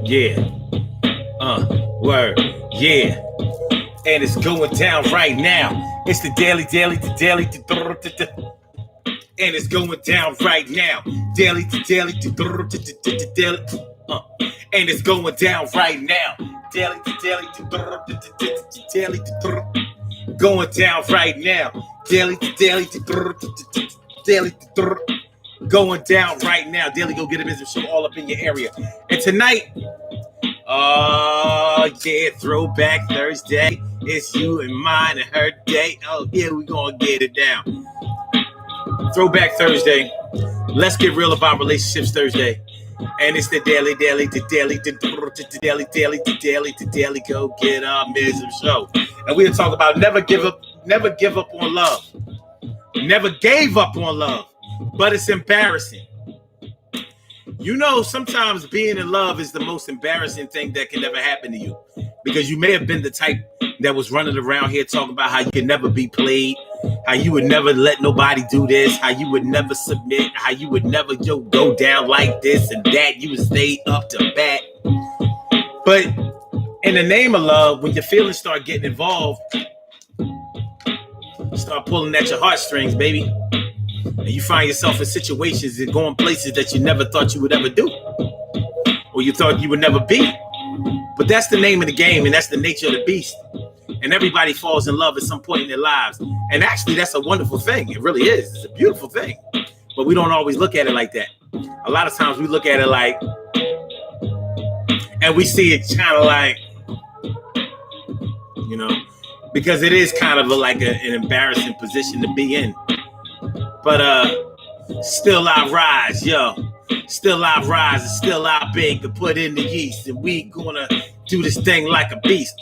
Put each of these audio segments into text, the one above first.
Yeah. Word. Yeah. And it's going down right now. It's the daily, and it's going down right now. Daily, daily. And it's going down right now. Daily, daily. Going down right now. Daily, daily. Going down right now. Daily Go Get a Business Show all up in your area. And tonight, yeah, Throwback Thursday. It's you and mine and her day. Oh, yeah, we gonna get it down. Throwback Thursday. Let's get real about relationships Thursday. And it's the daily Go Get a Business Show. And we'll talk about never give up on love. Never gave up on love. But it's embarrassing. You know, sometimes being in love is the most embarrassing thing that can ever happen to you. Because you may have been the type that was running around here talking about how you could never be played, how you would never let nobody do this, how you would never submit, how you would never go down like this and that. You would stay up to bat. But in the name of love, when your feelings start getting involved, start pulling at your heartstrings, baby. And you find yourself in situations and going places that you never thought you would ever do, or you thought you would never be. But that's the name of the game, and that's the nature of the beast. And everybody falls in love at some point in their lives. And actually, that's a wonderful thing. It really is. It's a beautiful thing. But we don't always look at it like that. A lot of times we look at it like, and we see it kind of like, you know, because it is kind of like an embarrassing position to be in. But still I rise, yo. Still I rise and still I beg to put in the yeast. And we gonna do this thing like a beast.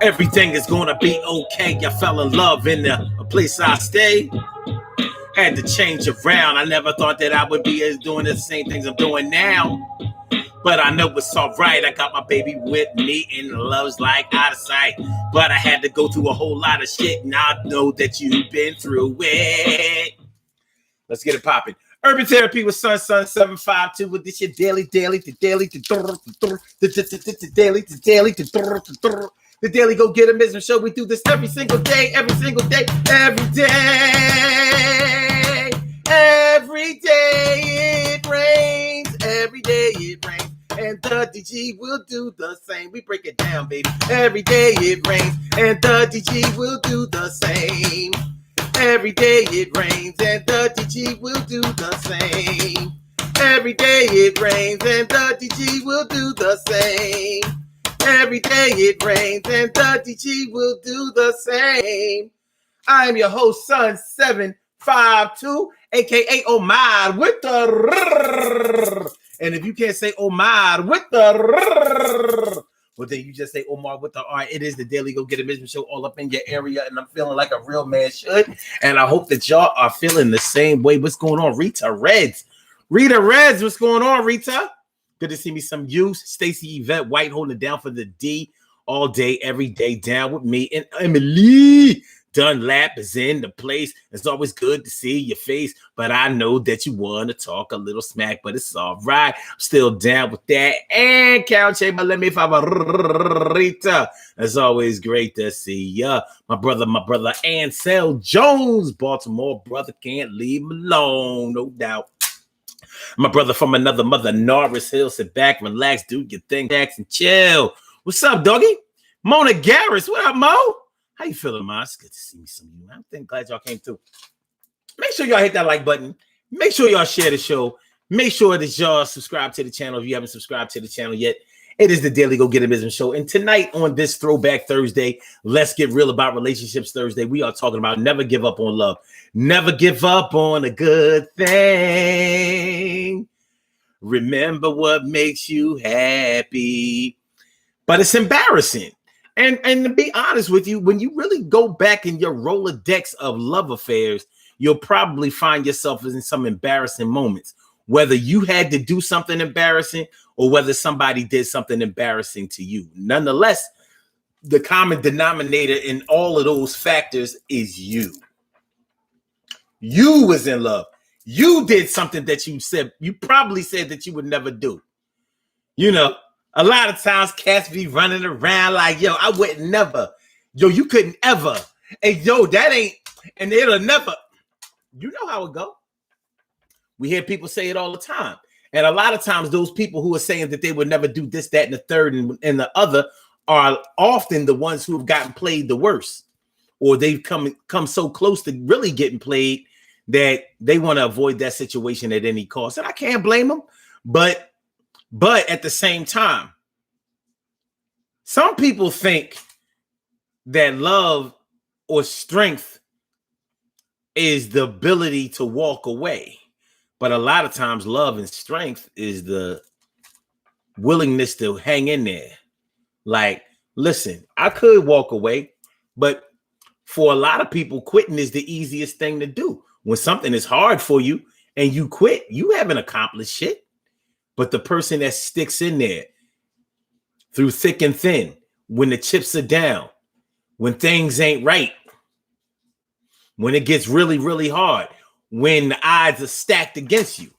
Everything is gonna be okay. I fell in love in a place I stay. Had to change around. I never thought that I would be doing the same things I'm doing now. But I know it's all right. I got my baby with me and love's like out of sight. But I had to go through a whole lot of shit. And I know that you've been through it. Let's get it popping. Urban Therapy with Sun 752 with this shit daily. The Daily Go Get a Business Show. We do this every single day. Every day it rains. Every day it rains. And the DG will do the same. We break it down, baby. Every day it rains. And the DG will do the same. Every day it rains. And the DG will do the same. Every day it rains. And the DG will do the same. Every day it rains. And the DG will do the same. I am your host, Sun 752, a.k.a. Omar with the... And if you can't say Omar with the... Well, then you just say Omar with the R. It is the Daily Go Get a Business Show all up in your area, and I'm feeling like a real man should. And I hope that y'all are feeling the same way. What's going on, Rita Reds? Rita Reds, what's going on, Rita? Good to see me some youth. Stacy Yvette White holding it down for the D all day, every day, down with me. And Emily Dunlap is in the place. It's always good to see your face, but I know that you want to talk a little smack, but it's all right. I'm still down with that. And Count Chamber, let me favorita. It's always great to see ya. My brother, Ansel Jones, Baltimore brother, can't leave him alone, no doubt. My brother from another mother, Norris Hill, sit back, relax, do your thing, and chill. What's up, doggy? Mona Garris, what up, Mo? How you feeling, man? It's good to see me some of you. I'm glad y'all came through. Make sure y'all hit that like button. Make sure y'all share the show. Make sure that y'all subscribe to the channel if you haven't subscribed to the channel yet. It is the Daily Go Get a Business Show. And tonight on this Throwback Thursday, let's get real about relationships Thursday. We are talking about never give up on love. Never give up on a good thing. Remember what makes you happy. But it's embarrassing. And to be honest with you, when you really go back in your Rolodex of love affairs, you'll probably find yourself in some embarrassing moments, whether you had to do something embarrassing or whether somebody did something embarrassing to you. Nonetheless, the common denominator in all of those factors is you. You was in love. You did something that you probably said that you would never do. You know, a lot of times cats be running around like, yo, I would never. Yo, you couldn't ever. And yo, that ain't, and it'll never. You know how it go. We hear people say it all the time. And a lot of times those people who are saying that they would never do this, that, and the third and the other are often the ones who have gotten played the worst. Or they've come so close to really getting played that they want to avoid that situation at any cost. And I can't blame them. But at the same time, some people think that love or strength is the ability to walk away. But a lot of times love and strength is the willingness to hang in there. Like, listen, I could walk away, but for a lot of people, quitting is the easiest thing to do. When something is hard for you and you quit, you haven't accomplished shit. But the person that sticks in there through thick and thin, when the chips are down, when things ain't right, when it gets really, really hard, when the odds are stacked against you,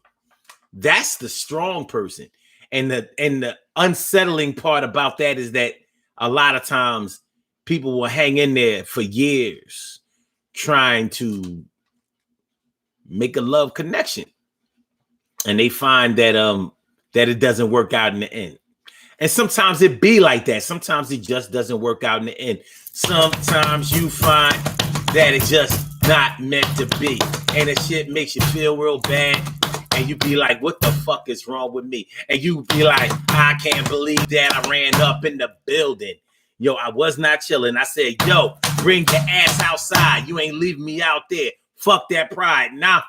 that's the strong person. And the unsettling part about that is that a lot of times people will hang in there for years trying to make a love connection. And they find that that it doesn't work out in the end. And sometimes it be like that. Sometimes it just doesn't work out in the end. Sometimes you find that it's just not meant to be. And the shit makes you feel real bad. And you be like, what the fuck is wrong with me? And you be like, I can't believe that I ran up in the building. Yo, I was not chilling. I said, yo, bring your ass outside. You ain't leaving me out there. Fuck that pride. Now,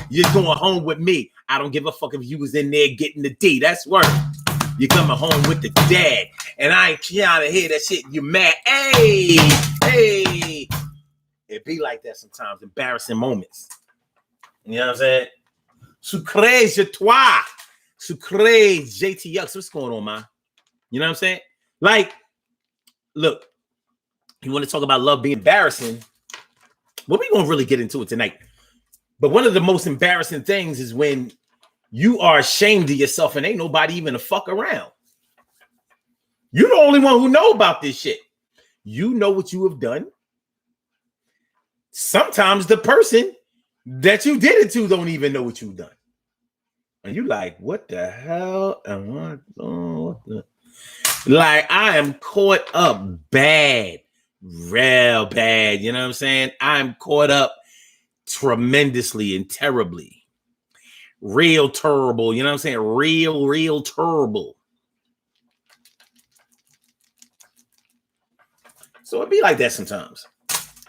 you're going home with me. I don't give a fuck if you was in there getting the D. That's word. You're coming home with the dad. And I ain't trying to hear that shit. You mad. Hey. It be like that sometimes. Embarrassing moments. You know what I'm saying? Sucré, je toi. Sucré, JTX. What's going on, man? You know what I'm saying? Like, look, you want to talk about love being embarrassing? Well, we're going to really get into it tonight. But one of the most embarrassing things is when you are ashamed of yourself and ain't nobody even to fuck around. You're the only one who know about this shit. You know what you have done. Sometimes the person that you did it to don't even know what you've done. And you like, what the hell am I doing? Like, I am caught up bad, real bad. You know what I'm saying? I'm caught up tremendously and terribly. Real terrible. You know what I'm saying? Real terrible. So it'd be like that sometimes.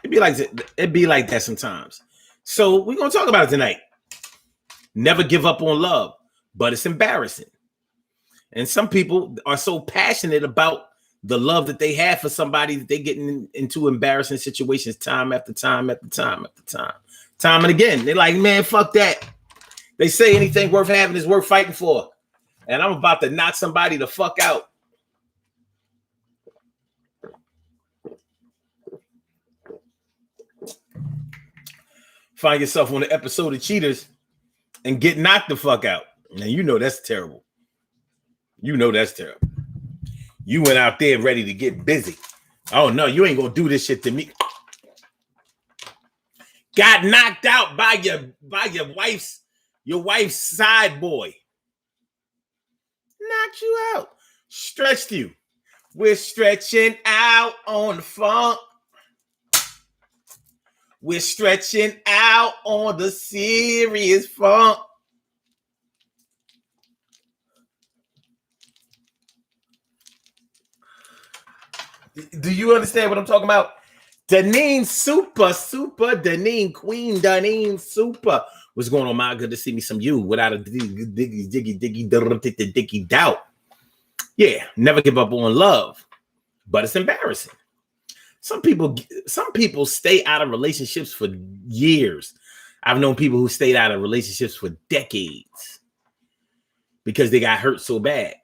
It'd be like that sometimes. So we're going to talk about it tonight. Never give up on love, but it's embarrassing. And some people are so passionate about the love that they have for somebody that they get into embarrassing situations time after time after time after time. Time and again. They're like, man, fuck that. They say anything worth having is worth fighting for. And I'm about to knock somebody the fuck out. Find yourself on an episode of Cheaters and get knocked the fuck out. Now, you know that's terrible. You know that's terrible. You went out there ready to get busy. Oh, no, you ain't going to do this shit to me. Got knocked out by your wife's side boy. Knocked you out. Stretched you. We're stretching out on the funk. We're stretching out on the serious funk. Do you understand what I'm talking about? Deneen super, Deneen queen, Deneen super. What's going on, man? Good to see me some you without a diggy doubt. Yeah, never give up on love, but it's embarrassing. Some people stay out of relationships for years. I've known people who stayed out of relationships for decades because they got hurt so bad.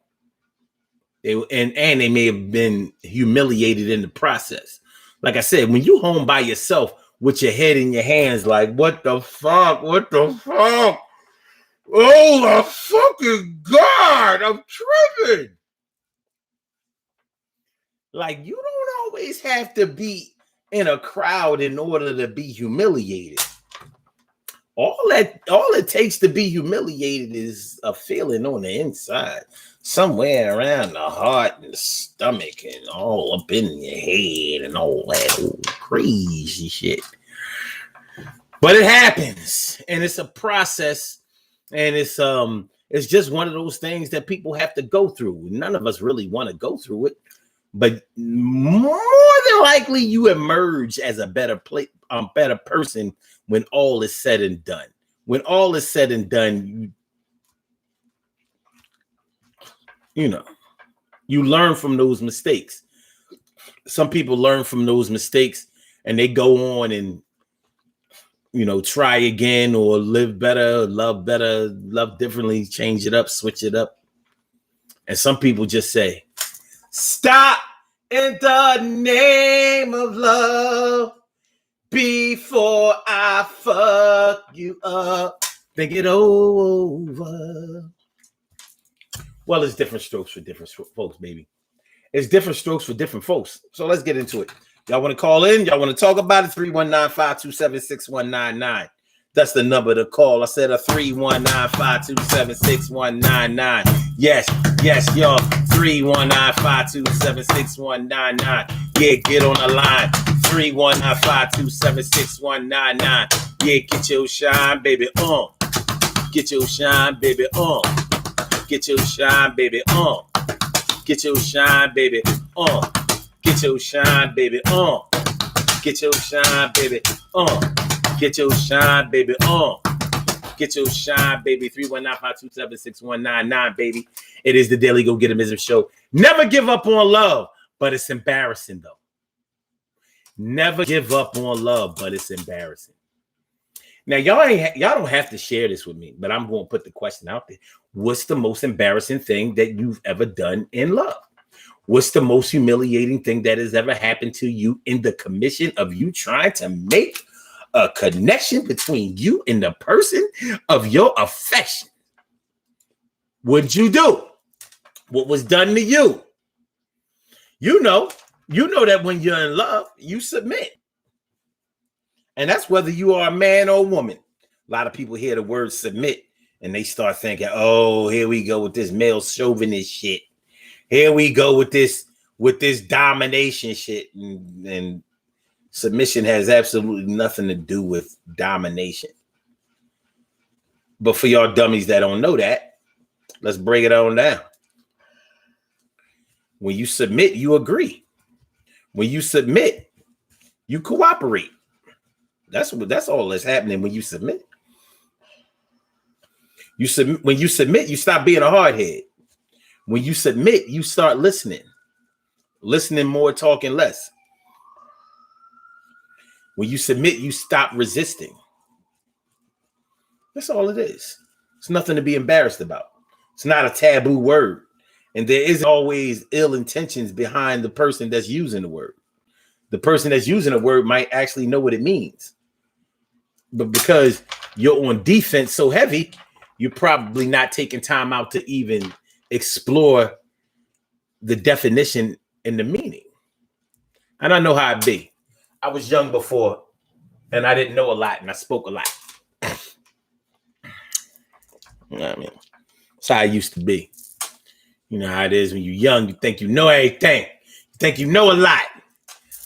And they may have been humiliated in the process. Like I said, when you home by yourself with your head in your hands, like, what the fuck? Oh my fucking God, I'm tripping. Like, you don't always have to be in a crowd in order to be humiliated. All it takes to be humiliated is a feeling on the inside, somewhere around the heart and the stomach and all up in your head and all that old crazy shit. But it happens, and it's a process, and it's just one of those things that people have to go through. None of us really want to go through it, but more than likely you emerge as a better person when all is said and done. When all is said and done, you learn from those mistakes. Some people learn from those mistakes and they go on and try again or live better, love differently, change it up, switch it up. And some people just say, stop in the name of love before I fuck you up. Think it over. Well, it's different strokes for different folks, baby. It's different strokes for different folks. So let's get into it. Y'all want to call in? Y'all want to talk about it? 319-527-6199. That's the number to call. I said a 319-527-6199. Yes, y'all. 319-527-6199. Yeah, get on the line. 319-527-6199. Yeah, get your shine, baby, on. Get your shine, baby, on. Get your shine, baby, on. Get your shine, baby, on. Get your shine, baby, on. Get your shine, baby, on. Get your shine, baby, on. Get your shine, baby. 319-527-6199, baby. It is the Daily Go Get 'Emism show. Never give up on love, but it's embarrassing, though. Never give up on love, but it's embarrassing. Now, y'all don't have to share this with me, but I'm going to put the question out there. What's the most embarrassing thing that you've ever done in love? What's the most humiliating thing that has ever happened to you in the commission of you trying to make a connection between you and the person of your affection? What'd you do? What was done to you? You know that when you're in love, you submit. And that's whether you are a man or a woman. A lot of people hear the word submit and they start thinking, oh, here we go with this male chauvinist shit. Here we go with this domination shit. And submission has absolutely nothing to do with domination. But for y'all dummies that don't know that, let's break it on down. When you submit, you agree. When you submit, you cooperate. That's all that's happening when you submit. When you submit, you stop being a hardhead. When you submit, you start listening. Listening more, talking less. When you submit, you stop resisting. That's all it is. It's nothing to be embarrassed about. It's not a taboo word. And there is always ill intentions behind the person that's using the word. The person that's using the word might actually know what it means. But because you're on defense so heavy, you're probably not taking time out to even explore the definition and the meaning. And I know how it be. I was young before, and I didn't know a lot, and I spoke a lot. You know what I mean? That's how I used to be. You know how it is when you're young, you think you know everything. You think you know a lot.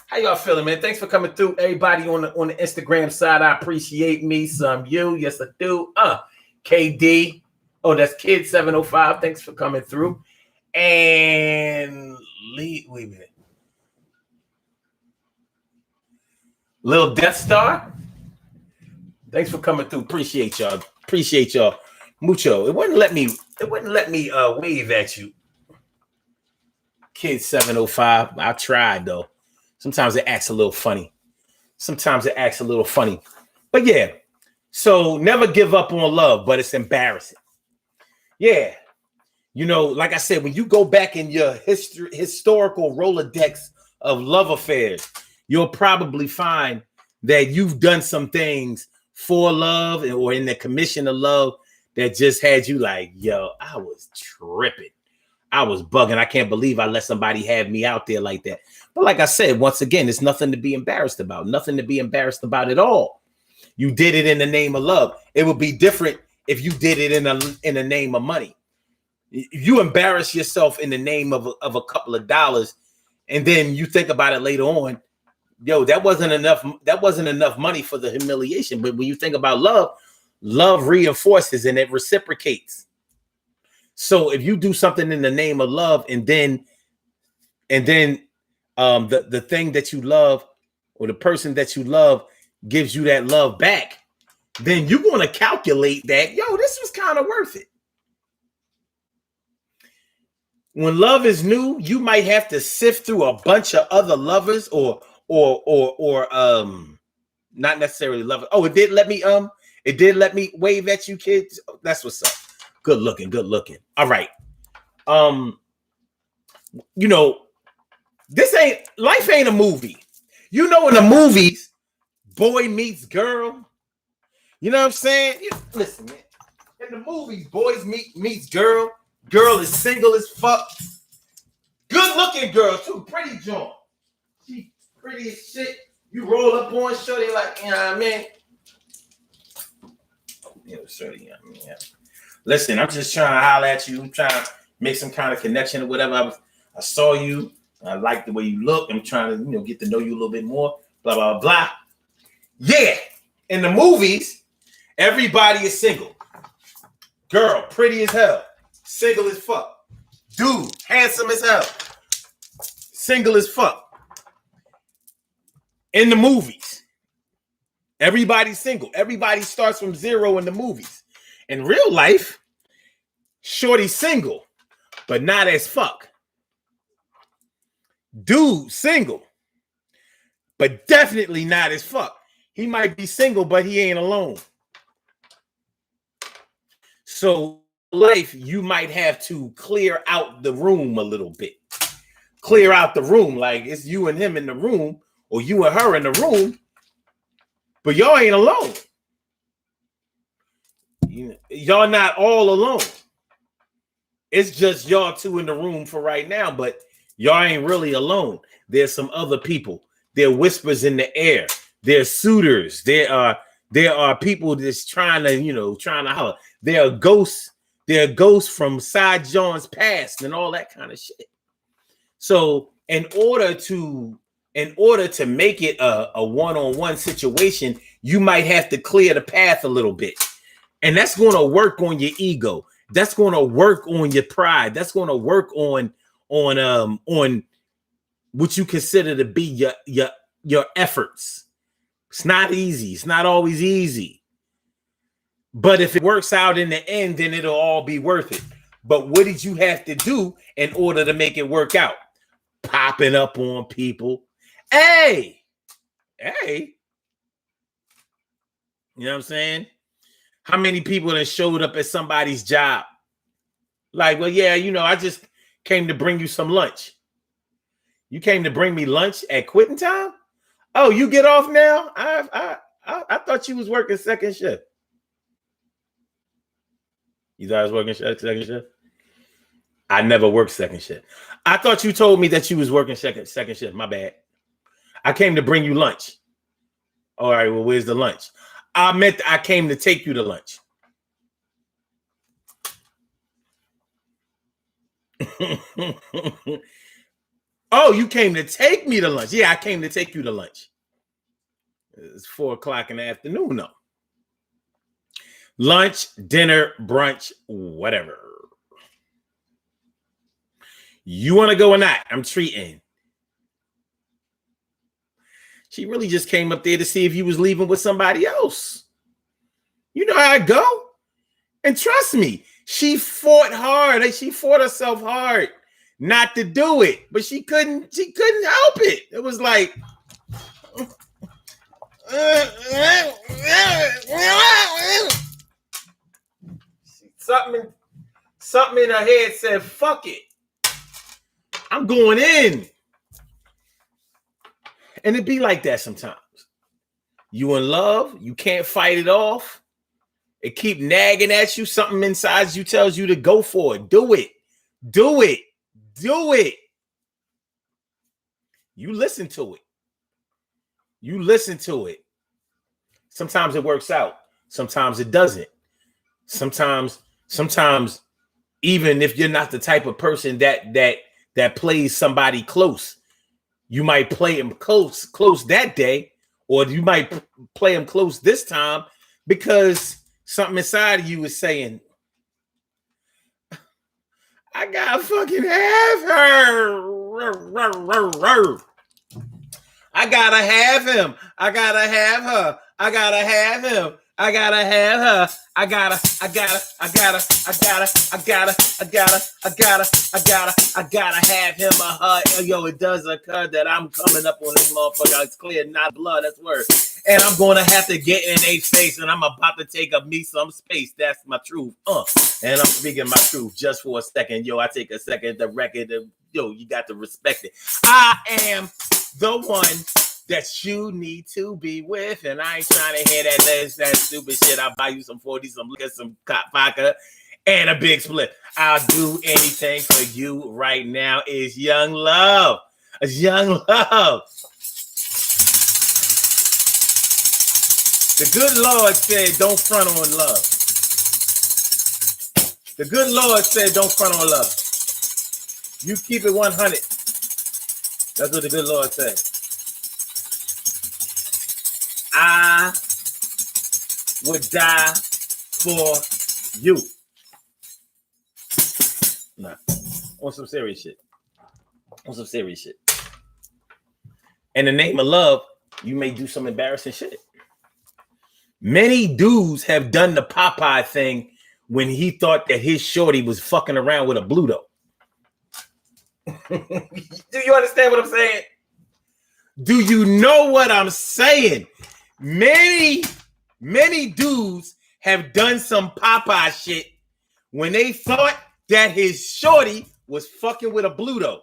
How y'all feeling, man? Thanks for coming through. Everybody on the Instagram side, I appreciate me some you. Yes, I do. KD. Oh, that's Kid 705. Thanks for coming through. And wait a minute. Little Death Star. Thanks for coming through. Appreciate y'all. Mucho. It wouldn't let me wave at you. Kid 705. I tried though. Sometimes it acts a little funny. But yeah. So never give up on love, but it's embarrassing. Yeah. You know, like I said, when you go back in your historical Rolodex of love affairs, you'll probably find that you've done some things for love or in the commission of love that just had you like, yo, I was tripping. I was bugging. I can't believe I let somebody have me out there like that. But like I said, once again, it's nothing to be embarrassed about. Nothing to be embarrassed about at all. You did it in the name of love. It would be different if you did it in the name of money. You embarrass yourself in the name of a couple of dollars, and then you think about it later on. Yo, that wasn't enough. That wasn't enough money for the humiliation. But when you think about love, love reinforces and it reciprocates. So if you do something in the name of love, and then the thing that you love or the person that you love gives you that love back, then you're going to calculate that, yo, this was kind of worth it. When love is new, you might have to sift through a bunch of other lovers or not necessarily lovers. Oh, it did let me wave at you, kids. That's what's up. Good looking. All right. You know, life ain't a movie. You know, in the movies, boy meets girl. You know what I'm saying? Listen, man. In the movies, boys meets girl. Girl is single as fuck. Good looking girl, too. Pretty joint. She pretty as shit. You roll up on shorty like, you know what I mean? Yeah, shorty, you know what I mean? Yeah. Listen, I'm just trying to holler at you. I'm trying to make some kind of connection or whatever. I saw you. I like the way you look. I'm trying to, get to know you a little bit more. Blah, blah, blah. Yeah. In the movies, everybody is single. Girl, pretty as hell. Single as fuck. Dude, handsome as hell. Single as fuck. In the movies, everybody's single. Everybody starts from zero in the movies. In real life, shorty's single, but not as fuck. Dude, single, but definitely not as fuck. He might be single, but he ain't alone. So, life, you might have to clear out the room a little bit. Clear out the room, like it's you and him in the room, or you and her in the room, but y'all ain't alone. Y'all not all alone. It's just y'all two in the room for right now, but y'all ain't really alone. There's some other people. There are whispers in the air. There's suitors. There are people that's trying to holler. There are ghosts. There are ghosts from Side John's past and all that kind of shit. So in order to make it a one-on-one situation, you might have to clear the path a little bit. And that's going to work on your ego. That's going to work on your pride. That's going to work on what you consider to be your efforts. It's not easy. It's not always easy. But if it works out in the end, then it'll all be worth it. But what did you have to do in order to make it work out? Popping up on people. Hey. You know what I'm saying? How many people that showed up at somebody's job? Like, well, yeah, I just came to bring you some lunch. You came to bring me lunch at quitting time? Oh, you get off now? I thought you was working second shift. You thought I was working second shift? I never worked second shift. I thought you told me that you was working second shift. My bad. I came to bring you lunch. All right, well, where's the lunch? I meant I came to take you to lunch. Oh, you came to take me to lunch. Yeah, I came to take you to lunch. It's 4:00 in the afternoon, though. Lunch, dinner, brunch, whatever. You want to go or not? I'm treating. She really just came up there to see if you was leaving with somebody else. You know how I go. And trust me, she fought hard. She fought herself hard not to do it, but she couldn't help it. It was like something in her head said, fuck it. I'm going in. And it be like that sometimes. You in love, you can't fight it off. It keep nagging at you. Something inside you tells you to go for it. Do it. Do it. Do it. You listen to it. You listen to it. Sometimes it works out. Sometimes it doesn't. Sometimes, even if you're not the type of person that plays somebody close, you might play him close that day, or you might play him close this time because something inside of you is saying, I gotta fucking have her. I gotta have him. I gotta have her. I gotta have him. I gotta have her. I gotta have him or her. Yo, it does occur that I'm coming up on this motherfucker. It's clear, not blood, that's word. And I'm gonna have to get in a face, and I'm about to take up me some space. That's my truth. And I'm speaking my truth just for a second. Yo, I take a second to record. Yo, you got to respect it. I am the one that you need to be with, and I ain't trying to hear that stupid shit. I'll buy you some 40, some liquor, some vodka, and a big split. I'll do anything for you right now. Is young love. It's young love. The good Lord said, don't front on love. The good Lord said, don't front on love. You keep it 100. That's what the good Lord said. I would die for you. Nah, on some serious shit. On some serious shit. In the name of love, you may do some embarrassing shit. Many dudes have done the Popeye thing when he thought that his shorty was fucking around with a Bluto. Do you understand what I'm saying? Do you know what I'm saying? Many dudes have done some Popeye shit when they thought that his shorty was fucking with a Bluto.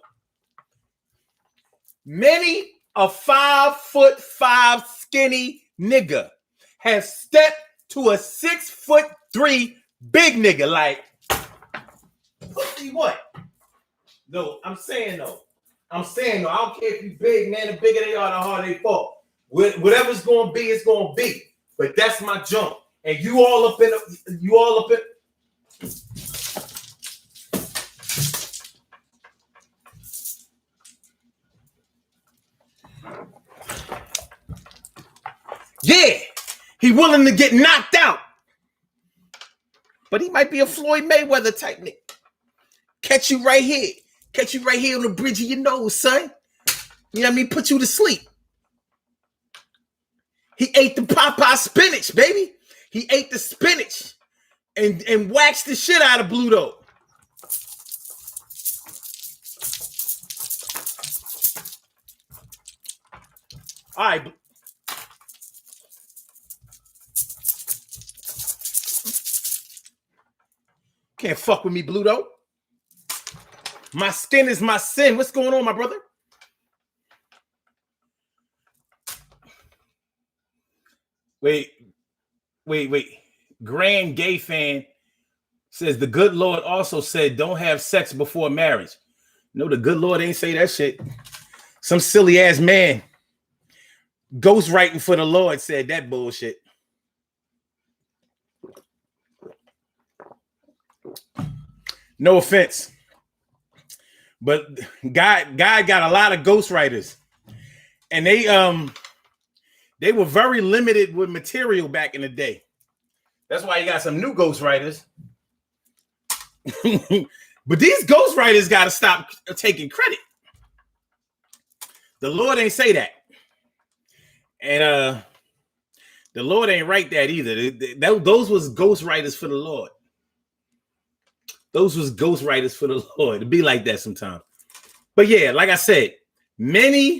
Many a 5'5" skinny nigga has stepped to a 6'3" big nigga like, pussy what? No, I'm saying though. I don't care if you big, man. The bigger they are, the harder they fall. Whatever's gonna be, it's gonna be. But that's my jump. And you all up in. Yeah, he willing to get knocked out. But he might be a Floyd Mayweather type nigga. Catch you right here on the bridge of your nose, son. You know what I mean? Put you to sleep. He ate the Popeye spinach, baby. He ate the spinach and waxed the shit out of Bluto. All right. Can't fuck with me, Bluto. My skin is my sin. What's going on, my brother? Wait. Grand Gay Fan says the good Lord also said don't have sex before marriage. No, the good Lord ain't say that shit. Some silly ass man ghostwriting for the Lord said that bullshit. No offense, but God got a lot of ghostwriters, and they were very limited with material back in the day. That's why you got some new ghostwriters. But these ghostwriters got to stop taking credit. The Lord ain't say that. And the Lord ain't write that either. Those was ghostwriters for the Lord. Those was ghostwriters for the Lord. It'd be like that sometimes. But yeah, like I said, many a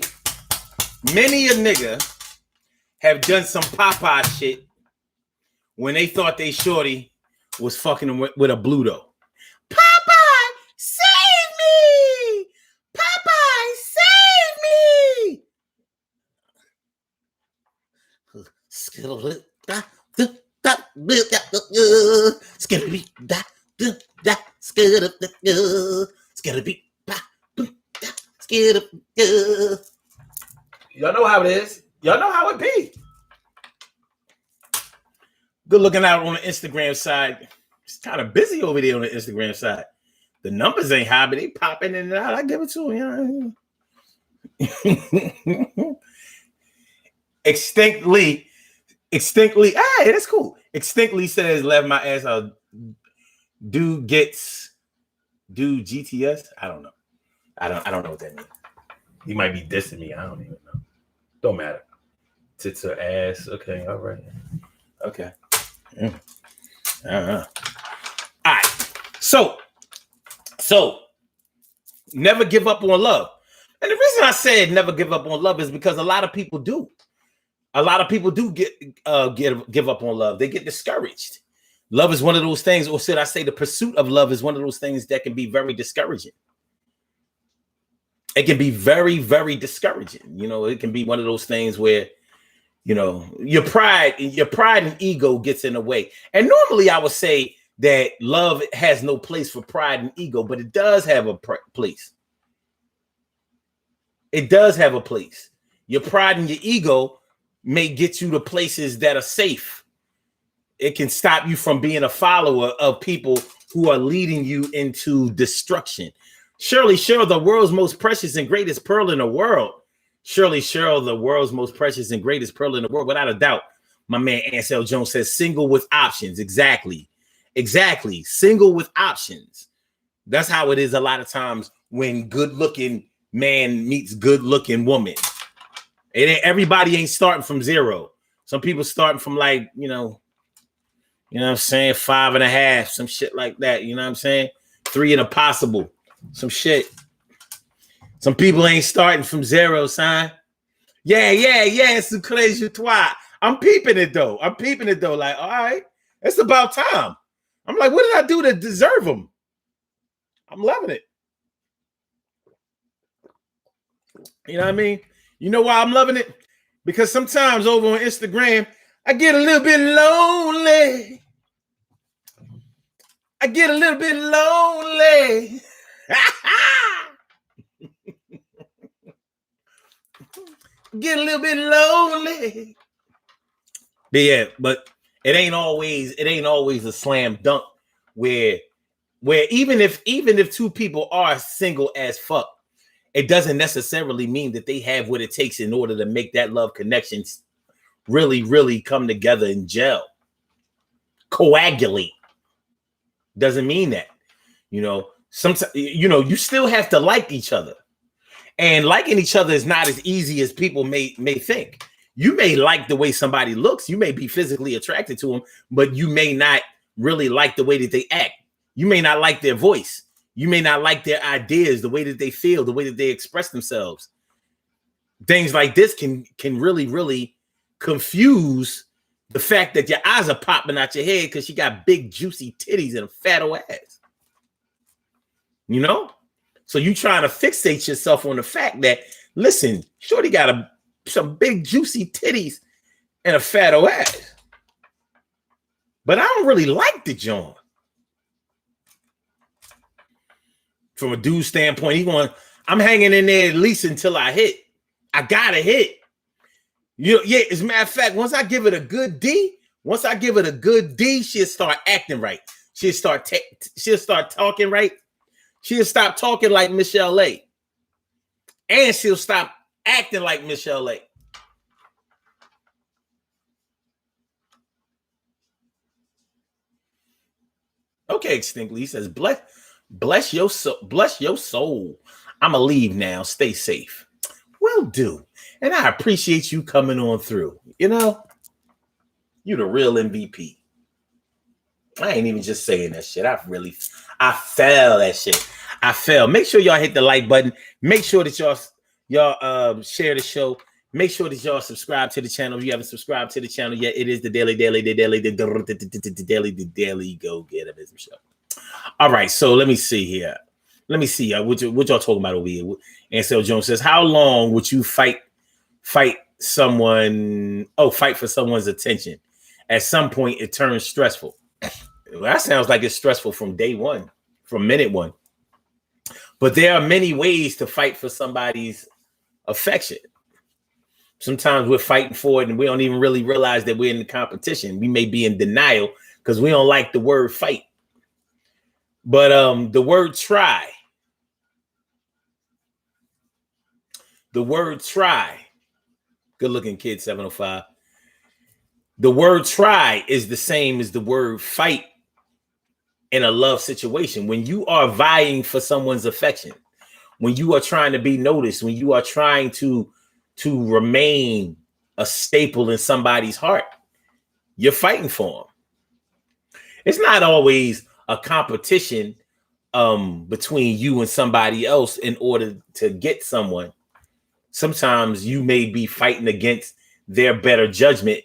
nigga have done some Popeye shit when they thought they shorty was fucking with a Bluto. Popeye, save me! Popeye, save me! It's gonna be. Y'all know how it is. Y'all know how it be. Good looking out on the Instagram side. It's kind of busy over there on the Instagram side. The numbers ain't high, but they popping in and out. I give it to them. Extinctly. Hey, that's cool. Extinctly says, "Left my ass out." Do GTS? I don't know. I don't know what that means. He might be dissing me. I don't even know. Don't matter. Tits or ass. Okay, all right. Okay. All right. So never give up on love. And the reason I said never give up on love is because a lot of people do. A lot of people do give up on love. They get discouraged. Love is one of those things, or should I say the pursuit of love is one of those things that can be very discouraging. It can be very, very discouraging. It can be one of those things where, your pride and ego gets in the way. And normally I would say that love has no place for pride and ego, but it does have a place. It does have a place. Your pride and your ego may get you to places that are safe. It can stop you from being a follower of people who are leading you into destruction. Shirley Cheryl, the world's most precious and greatest pearl in the world. Shirley Cheryl, the world's most precious and greatest pearl in the world. Without a doubt, my man Ansel Jones says single with options. Exactly. Single with options. That's how it is a lot of times when good-looking man meets good-looking woman. Everybody ain't starting from zero. Some people starting from like, you know what I'm saying, 5.5, some shit like that. You know what I'm saying? 3 and a possible, some shit. Some people ain't starting from zero, son. Yeah, c'est crazy toi. I'm peeping it though. Like, all right, it's about time. I'm like, what did I do to deserve them? I'm loving it. You know what I mean? You know why I'm loving it? Because sometimes over on Instagram, I get a little bit lonely. Get a little bit lonely. But it ain't always a slam dunk where even if 2 people are single as fuck, it doesn't necessarily mean that they have what it takes in order to make that love connection really, really come together and gel. Coagulate. Doesn't mean that. Sometimes, you still have to like each other. And liking each other is not as easy as people may think. You may like the way somebody looks. You may be physically attracted to them, but you may not really like the way that they act. You may not like their voice. You may not like their ideas, the way that they feel, the way that they express themselves. Things like this can really, really confuse the fact that your eyes are popping out your head because you got big, juicy titties and a fat old ass. So you trying to fixate yourself on the fact that, listen, shorty got some big, juicy titties and a fat old ass. But I don't really like the joint. From a dude standpoint, I'm hanging in there at least until I hit. I gotta hit. As a matter of fact, once I give it a good D, she'll start acting right. She'll start talking right. She'll stop talking like Michelle A. And she'll stop acting like Michelle A. Okay, Extinctly. He says, bless your soul. I'ma leave now. Stay safe. Will do. And I appreciate you coming on through. You the real MVP. I ain't even just saying that shit. I fell that shit. I fell. Make sure y'all hit the like button. Make sure that y'all share the show. Make sure that y'all subscribe to the channel. If you haven't subscribed to the channel yet, it is the Daily Go Get a Business Show. All right, so let me see here. What y'all talking about over here? Ansel Jones says, how long would you fight for someone's attention? At some point, it turns stressful. Well, that sounds like it's stressful from day one from minute one. But there are many ways to fight for somebody's affection. Sometimes we're fighting for it and we don't even really realize that we're in the competition. We may be in denial because we don't like the word fight. But the word try. The word try. Good looking kid, 705. The word try is the same as the word fight in a love situation. When you are vying for someone's affection, when you are trying to be noticed, when you are trying to remain a staple in somebody's heart, you're fighting for them. It's not always a competition between you and somebody else in order to get someone. Sometimes you may be fighting against their better judgment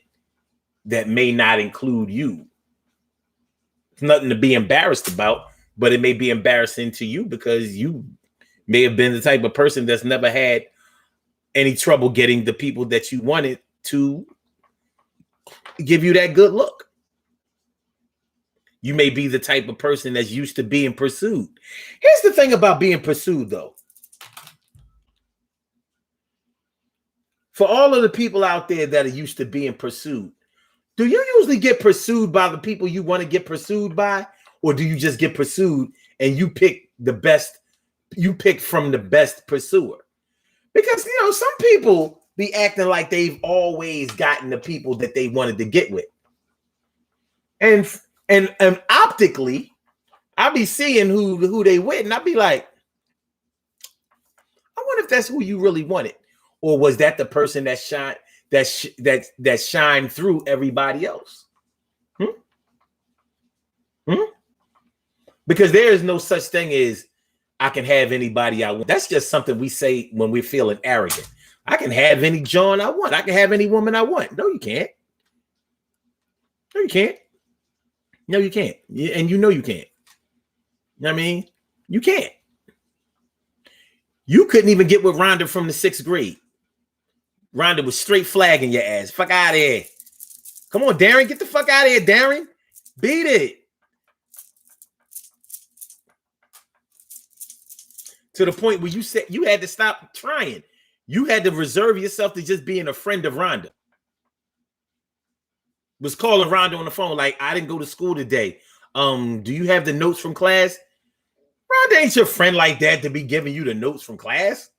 that may not include you. It's nothing to be embarrassed about, but it may be embarrassing to you because you may have been the type of person that's never had any trouble getting the people that you wanted to give you that good look. You may be the type of person that's used to being pursued. Here's the thing about being pursued, though. For all of the people out there that are used to being pursued, do you usually get pursued by the people you want to get pursued by? Or do you just get pursued and you pick the best, you pick from the best pursuer? Because, you know, some people be acting like they've always gotten the people that they wanted to get with. And optically, I'll be seeing who they with, and I'll be like, I wonder if that's who you really wanted. Or was that the person that shined through everybody else? Because there is no such thing as I can have anybody I want. That's just something we say when we're feeling arrogant. I can have any John I want. I can have any woman I want. No, you can't. No, you can't. No, you can't. And you know you can't. You know what I mean? You can't. You couldn't even get with Rhonda from the 6th grade. Rhonda was straight flagging your ass. Fuck out of here. Come on, Darren. Get the fuck out of here, Darren. Beat it. To the point where you said you had to stop trying. You had to reserve yourself to just being a friend of Rhonda. Was calling Rhonda on the phone like, I didn't go to school today. Do you have the notes from class? Rhonda ain't your friend like that to be giving you the notes from class.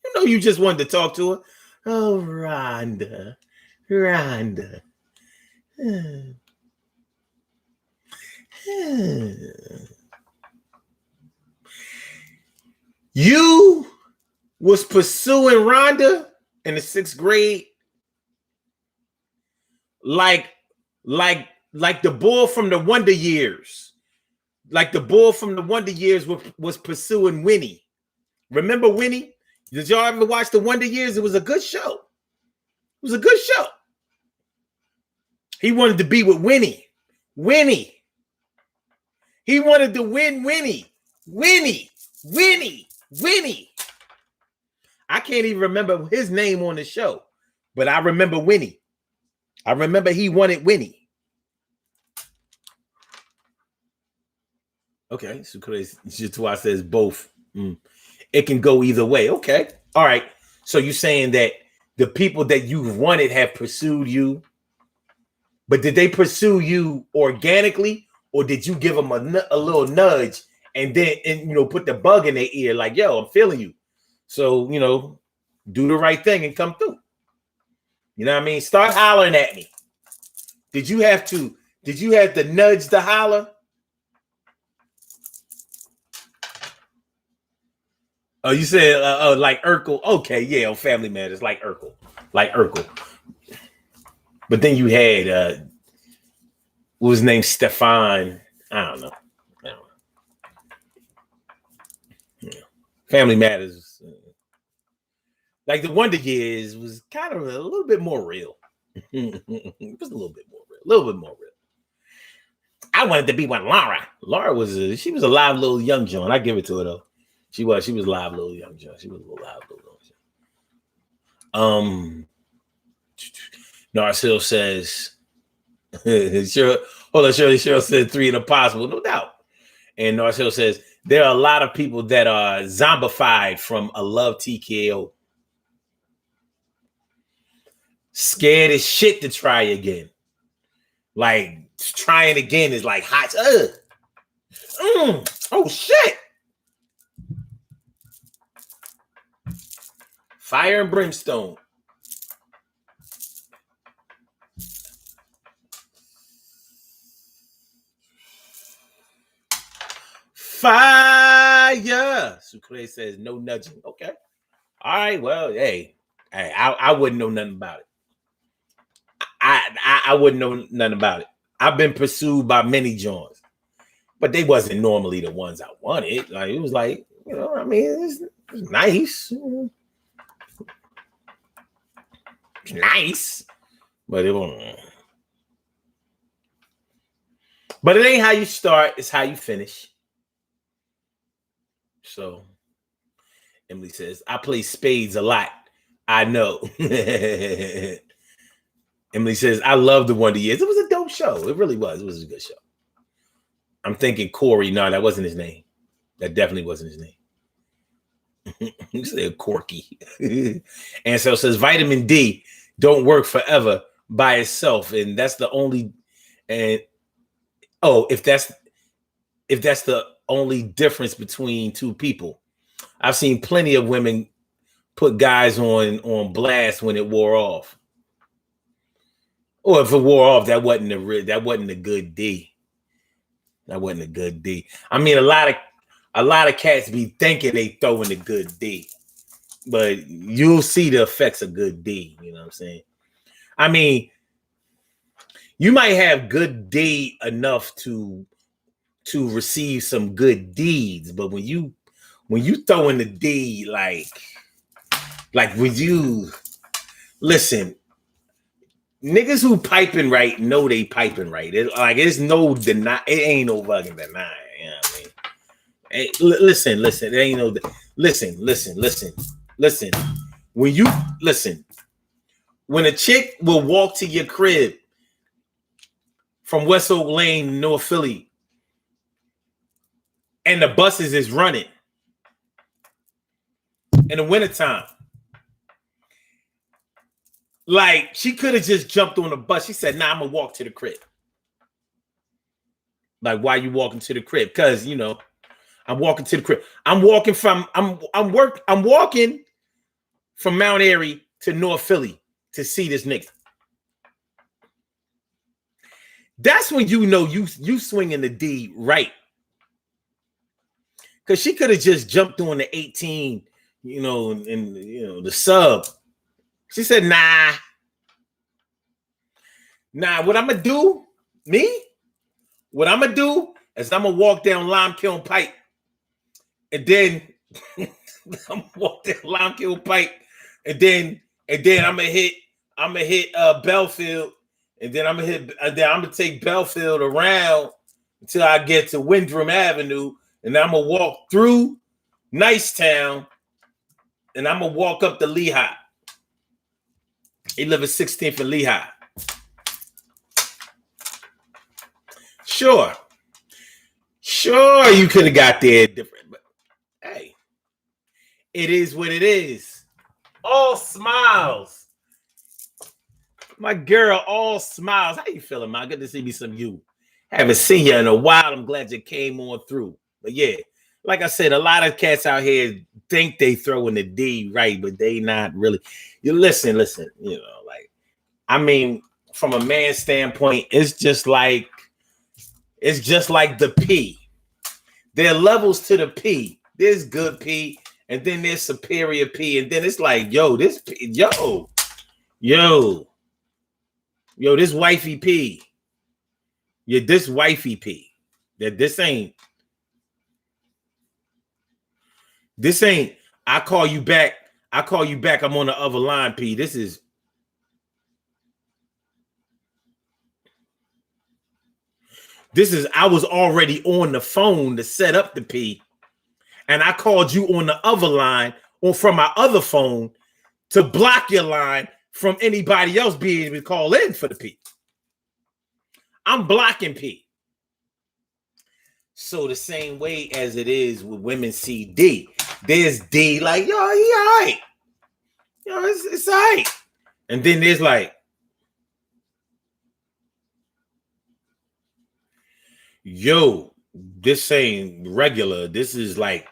You know you just wanted to talk to her. Oh, Rhonda. You was pursuing Rhonda in the 6th grade like the boy from the Wonder Years. Like the boy from the Wonder Years was pursuing Winnie. Remember Winnie? Did y'all ever watch the Wonder Years? It was a good show. It was a good show. He wanted to be with Winnie. He wanted to win Winnie. Winnie. I can't even remember his name on the show, but I remember Winnie. I remember he wanted Winnie. Okay, so just why I says both. It can go either way. Okay. All right. So you're saying that the people that you've wanted have pursued you, but did they pursue you organically, or did you give them a little nudge and then put the bug in their ear like, yo, I'm feeling you. So, do the right thing and come through. You know what I mean? Start hollering at me. Did you have to nudge the holler? Oh, you said like Urkel. Okay, yeah, on Family Matters, like Urkel. But then you had what was his name? Stefan. I don't know. Yeah. Family Matters, like the Wonder Years, was kind of a little bit more real. It was a little bit more real. I wanted to be with Laura. Laura was she was a live little young John. I give it to her though. She was live little young John. She was a little live little young John. Narsil says, Sure. Hold on, Shirley. Cheryl said 3 and impossible, no doubt. And Marcel says there are a lot of people that are zombified from a love TKO. Scared as shit to try again. Like trying again is like hot. Oh shit. Fire and brimstone. Fire. Sucre says no nudging. Okay. All right. Well, hey, I wouldn't know nothing about it. I wouldn't know nothing about it. I've been pursued by many Johns, but they wasn't normally the ones I wanted. Like it was like, you know, I mean, it's nice. It's nice. But it won't. But it ain't how you start, it's how you finish. So Emily says, I play spades a lot. I know. Emily says, I love the Wonder Years. It was a dope show. It really was. It was a good show. I'm thinking Corey. No, that wasn't his name. That definitely wasn't his name. You said Corky. And so it says vitamin D don't work forever by itself. And that's the only, and if that's the only difference between two people. I've seen plenty of women put guys on blast when it wore off. Or if it wore off, that wasn't a good D. That wasn't a good D. I mean, a lot of cats be thinking they throwing a good D, but you'll see the effects of good D. You know what I'm saying? I mean, you might have good D enough to receive some good deeds, but when you throw in the D, like when you listen. Niggas who piping right know they piping right. It's no deny. It ain't no fucking denying. You know what I mean? Hey, listen. It ain't no. Listen. When a chick will walk to your crib from West Oak Lane, North Philly, and the buses is running in the wintertime. Like, she could have just jumped on the bus. She said, nah, I'm going to walk to the crib. Like, why you walking to the crib? Because, you know, I'm walking to the crib. I'm walking from Mount Airy to North Philly to see this nigga. That's when you know you swinging the D right. Because she could have just jumped on the 18, you know, and, you know, the sub. She said, nah, what I'm going to do, what I'm going to do is I'm going to walk down Lime Kiln Pike. And then I'm going to walk down Lime Kiln Pike. And then I'm going to hit Belfield. And then I'm going to take Belfield around until I get to Windrum Avenue. And I'm going to walk through Nicetown. And I'm going to walk up to Lehigh. He live at 16th and Lehigh. Sure, you could have got there different, but hey, it is what it is. All smiles. My girl, all smiles. How you feeling, man? Good to see me some you. Haven't seen you in a while. I'm glad you came on through. But yeah, like I said, a lot of cats out here think they throwing the D right, but they not really. You listen, you know, like, I mean, from a man's standpoint, it's just like the P. There are levels to the P. There's good P, and then there's superior P, and then it's like, this wifey P. Yeah, this wifey P. That this ain't. I call you back. I'm on the other line, P. I was already on the phone to set up the P, and I called you on the other line or from my other phone to block your line from anybody else being able to call in for the P. I'm blocking P. So the same way as it is with women see D, there's D like, yo, he all right. Yo, it's all right. And then there's like, yo, this ain't regular. This is like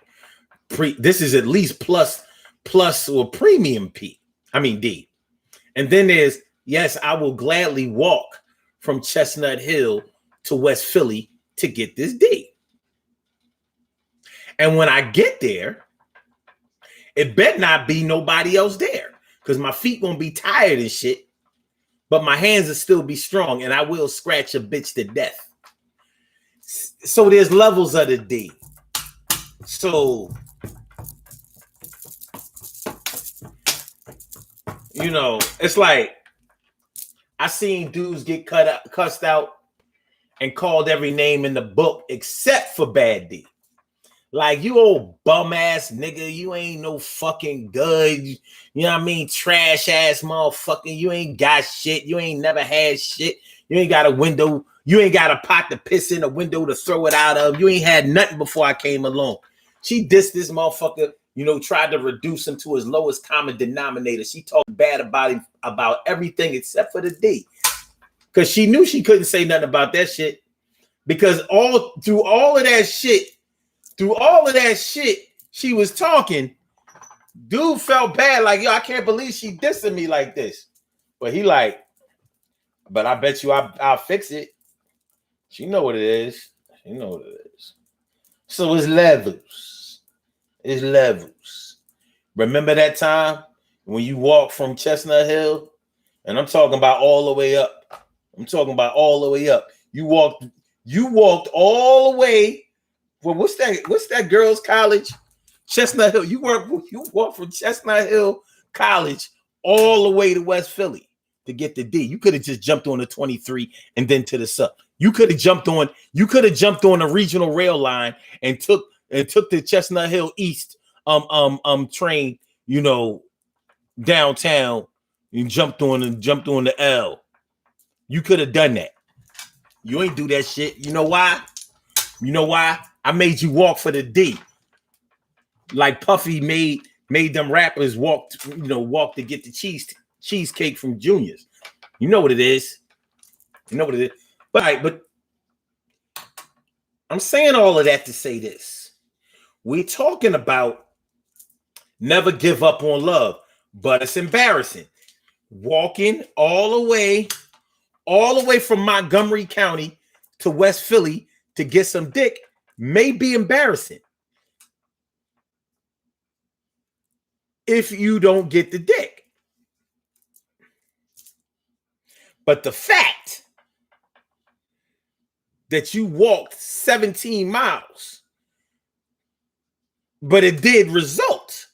this is at least plus or premium P. I mean D. And then there's, yes, I will gladly walk from Chestnut Hill to West Philly to get this D. And when I get there, it better not be nobody else there because my feet won't be tired and shit, but my hands will still be strong and I will scratch a bitch to death. So there's levels of the D. So, you know, it's like I seen dudes get cussed out and called every name in the book except for Bad D. Like, you old bum ass nigga, you ain't no fucking good. You know what I mean? Trash ass motherfucker. You ain't got shit. You ain't never had shit. You ain't got a window. You ain't got a pot to piss in, a window to throw it out of. You ain't had nothing before I came along. She dissed this motherfucker, you know, tried to reduce him to his lowest common denominator. She talked bad about him, about everything except for the D. Because she knew she couldn't say nothing about that shit. Because through all of that shit, she was talking. Dude felt bad, like, yo, I can't believe she dissing me like this. But he like, but I bet you I'll fix it. She know what it is. She know what it is. So it's levels. It's levels. Remember that time when you walked from Chestnut Hill? And I'm talking about all the way up. I'm talking about all the way up. You walked all the way. Well, what's that girls' college? Chestnut Hill. You walked from Chestnut Hill College all the way to West Philly to get the D. You could have just jumped on the 23 and then to the sub. You could have jumped on the regional rail line and took the Chestnut Hill East train, you know, downtown. You jumped on the L. You could have done that. You ain't do that shit. You know why? You know why? I made you walk for the D. Like Puffy made them rappers walk to get the cheesecake from Junior's. You know what it is. You know what it is. But I'm saying all of that to say this. We're talking about never give up on love, but it's embarrassing. Walking all the way from Montgomery County to West Philly to get some dick may be embarrassing if you don't get the dick. But the fact that you walked 17 miles, but it did result.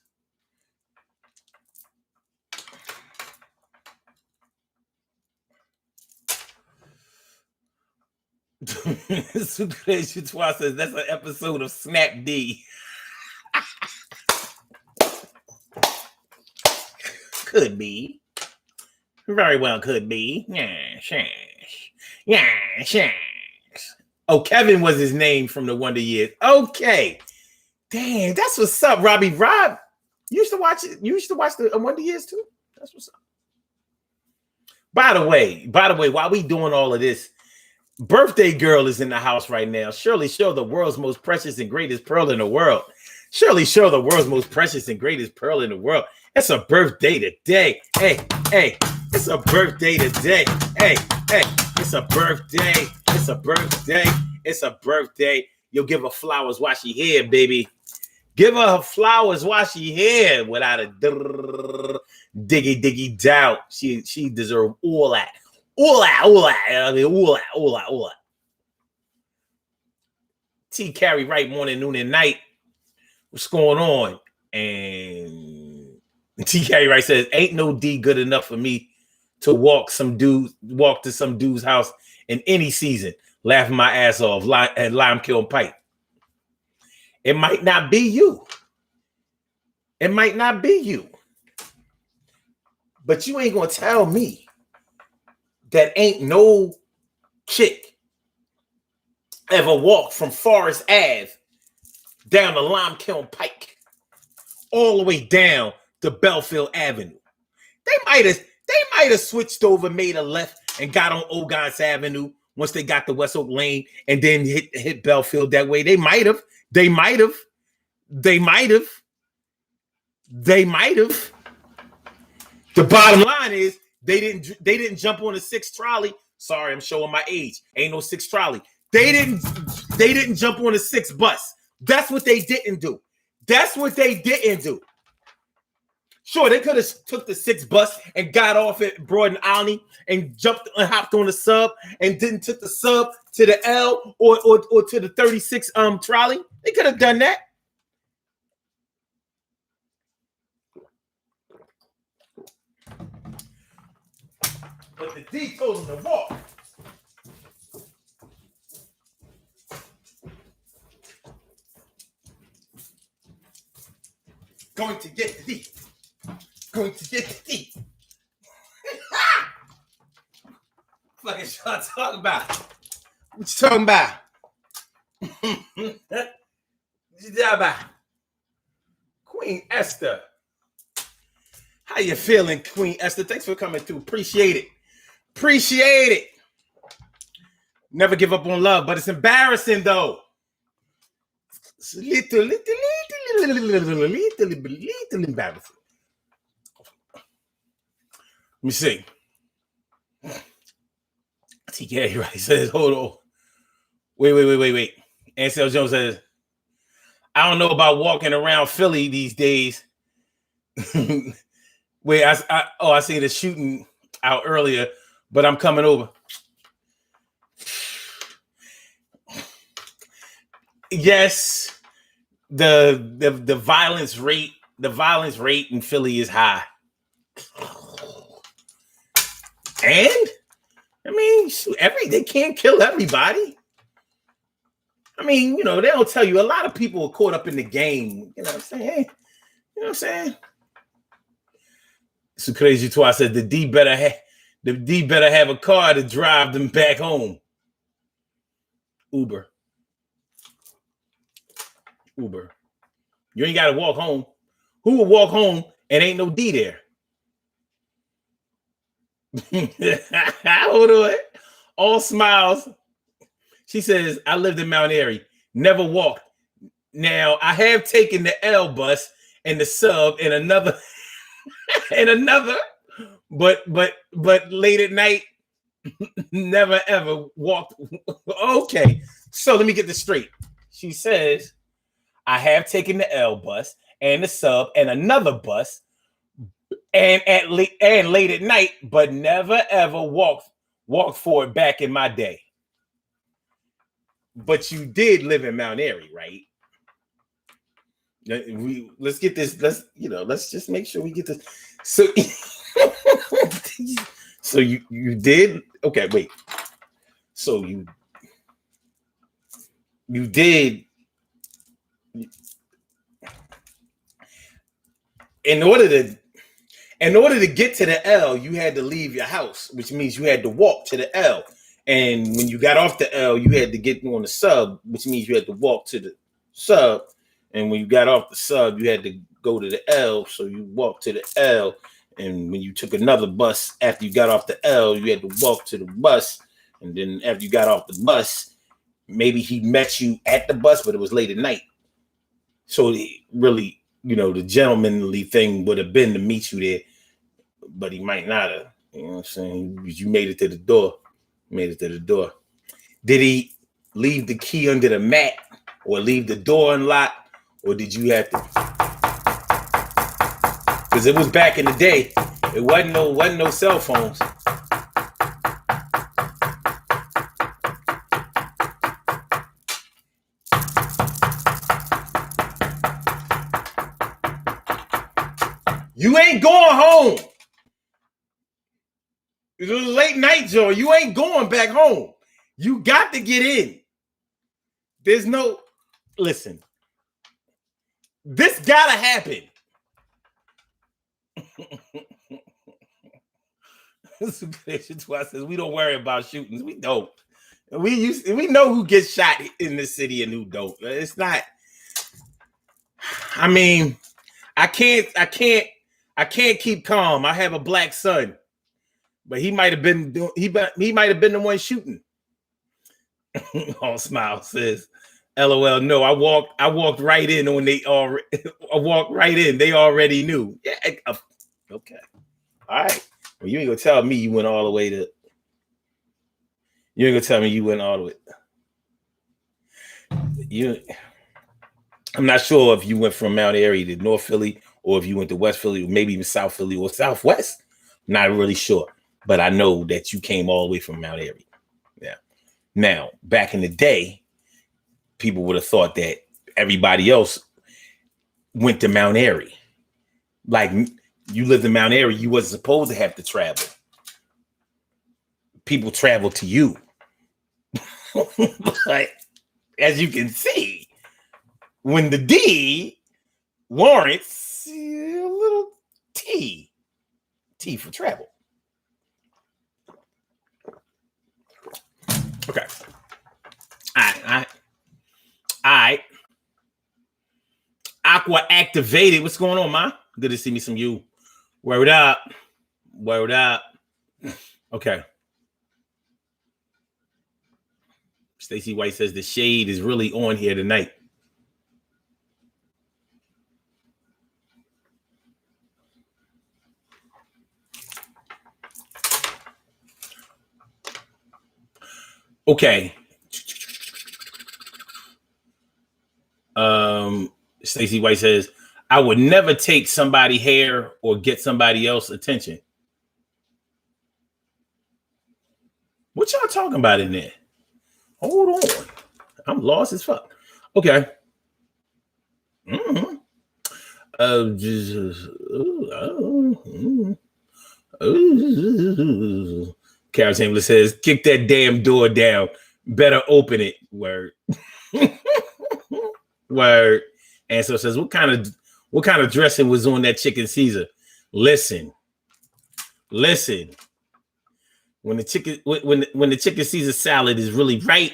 That's an episode of Snap D. Could be. Very well could be. Yeah. Oh, Kevin was his name from the Wonder Years. Okay. Damn, that's what's up, Robbie. Rob, you used to watch it. You used to watch the Wonder Years too? That's what's up. By the way, while we doing all of this, birthday girl is in the house right now. Shirley Show, the world's most precious and greatest pearl in the world. Shirley Show, the world's most precious and greatest pearl in the world. It's a birthday today. Hey, it's a birthday today. Hey, it's a birthday. It's a birthday. It's a birthday. You'll give her flowers while she here, baby. Give her flowers while she here without a diggy doubt. She deserves all that. All that. T. Carey Wright, morning, noon, and night. What's going on? And T. Carey Wright says, ain't no D good enough for me to walk to some dude's house in any season, laughing my ass off at Lime Kiln Pike. It might not be you. It might not be you. But you ain't gonna tell me that ain't no chick ever walked from Forest Ave down the Lime Kiln Pike all the way down to Belfield Avenue. They might have switched over, made a left, and got on Ogons Avenue once they got to West Oak Lane, and then hit Belfield that way. They might have. The bottom line is they didn't jump on the 6 trolley. Sorry, I'm showing my age. Ain't no 6 trolley. They didn't jump on the 6 bus. That's what they didn't do. Sure, they could have took the 6 bus and got off at Broad and Olney and jumped and hopped on the sub and didn't took the sub to the L or to the 36 trolley. They could have done that. But the D told them to walk. Going to get the D. Going to get the D. Fucking y'all talking about? What you talking about? What you talking about? Queen Esther. How you feeling, Queen Esther? Thanks for coming through. Appreciate it. Never give up on love, but it's embarrassing though. It's a little embarrassing. Let me see. TK right says, hold on. Wait. Ansel Jones says, I don't know about walking around Philly these days. Wait, I see the shooting out earlier, but I'm coming over. Yes, the violence rate in Philly is high. And I mean, they can't kill everybody. I mean, you know, they don't tell you. A lot of people are caught up in the game. You know what I'm saying? You know what I'm saying? It's so crazy too. I said the D better have a car to drive them back home. Uber. You ain't got to walk home. Who will walk home and ain't no D there? Hold on. All smiles. She says, I lived in Mount Airy. Never walked. Now, I have taken the L bus and the sub and another but late at night, never ever walked. Okay. So let me get this straight. She says, I have taken the L bus and the sub and another bus and late at night, but never ever walked for it back in my day. But you did live in Mount Airy, right? Let's get this. Let's just make sure we get this. So, so you did. Okay, wait. So you did. In order to get to the L, you had to leave your house, which means you had to walk to the L. And when you got off the L, you had to get on the sub, which means you had to walk to the sub. And when you got off the sub, you had to go to the L. So you walked to the L. And when you took another bus after you got off the L, you had to walk to the bus. And then after you got off the bus, maybe he met you at the bus, but it was late at night. So really, the gentlemanly thing would have been to meet you there, but he might not have. You know what I'm saying? You made it to the door. Did he leave the key under the mat or leave the door unlocked? Or did you have to? Because it was back in the day. It wasn't no cell phones. You ain't going home. It was a late night, Joe. You ain't going back home. You got to get in. There's no... Listen. This gotta happen. Says we don't worry about shootings. We don't. We know who gets shot in the city and who don't. It's not. I mean, I can't keep calm. I have a black son, but he might have been the one shooting. All smile says, "LOL." No, I walked right in when they already. I walked right in. They already knew. Yeah. Okay. All right. Well, you ain't gonna tell me you went all the way to. You ain't gonna tell me you went all the way. I'm not sure if you went from Mount Airy to North Philly, or if you went to West Philly, or maybe even South Philly or Southwest. I'm not really sure, but I know that you came all the way from Mount Airy. Yeah. Now, back in the day, people would have thought that everybody else went to Mount Airy. Like, you lived in Mount Airy, you wasn't supposed to have to travel. People travel to you. But as you can see, when the D warrants a little T for travel. Okay. All right. Aqua activated. What's going on, ma? Good to see me some you. Word up. Okay. Stacey White says the shade is really on here tonight. Okay. Stacey White says, I would never take somebody's hair or get somebody else's attention. What y'all talking about in there? Hold on. I'm lost as fuck. Okay. Mm-hmm. Carol Chamberlain says, kick that damn door down. Better open it. Word. Word. And so says, what kind of dressing was on that chicken Caesar? Listen. When the chicken Caesar salad is really right,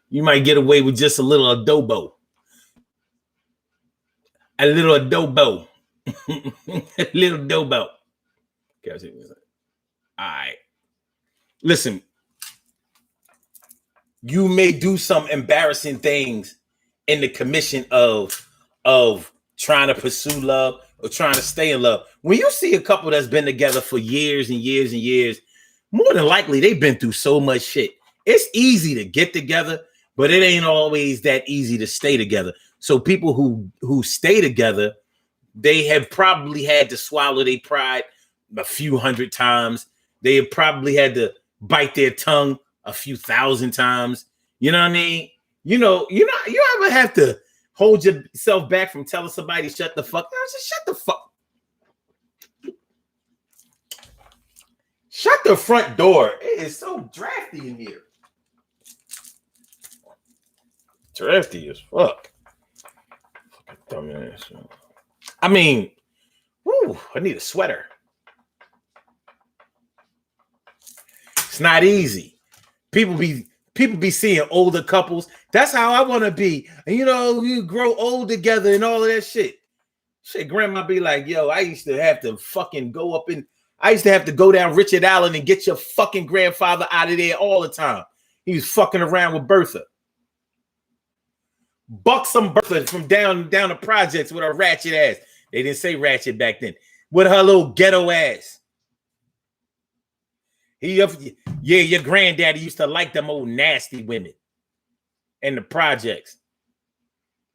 you might get away with just a little adobo. A little adobo. A little adobo. All right. Listen, you may do some embarrassing things in the commission of trying to pursue love or trying to stay in love. When you see a couple that's been together for years and years and years, more than likely they've been through so much shit. It's easy to get together, but it ain't always that easy to stay together. So people who stay together, they have probably had to swallow their pride a few hundred times. They have probably had to bite their tongue a few thousand times. You know what I mean? You ever have to hold yourself back from telling somebody shut the fuck up? Just shut the fuck. Shut the front door. It is so drafty in here. Drafty as fuck. Fucking dumbass. I mean, I need a sweater. It's not easy. People be seeing older couples. That's how I want to be. And you grow old together and all of that shit. Shit, grandma be like, yo, I used to have to fucking I used to have to go down Richard Allen and get your fucking grandfather out of there all the time. He was fucking around with Bertha. Buck some Bertha from down the projects with her ratchet ass. They didn't say ratchet back then. With her little ghetto ass. Your granddaddy used to like them old nasty women in the projects.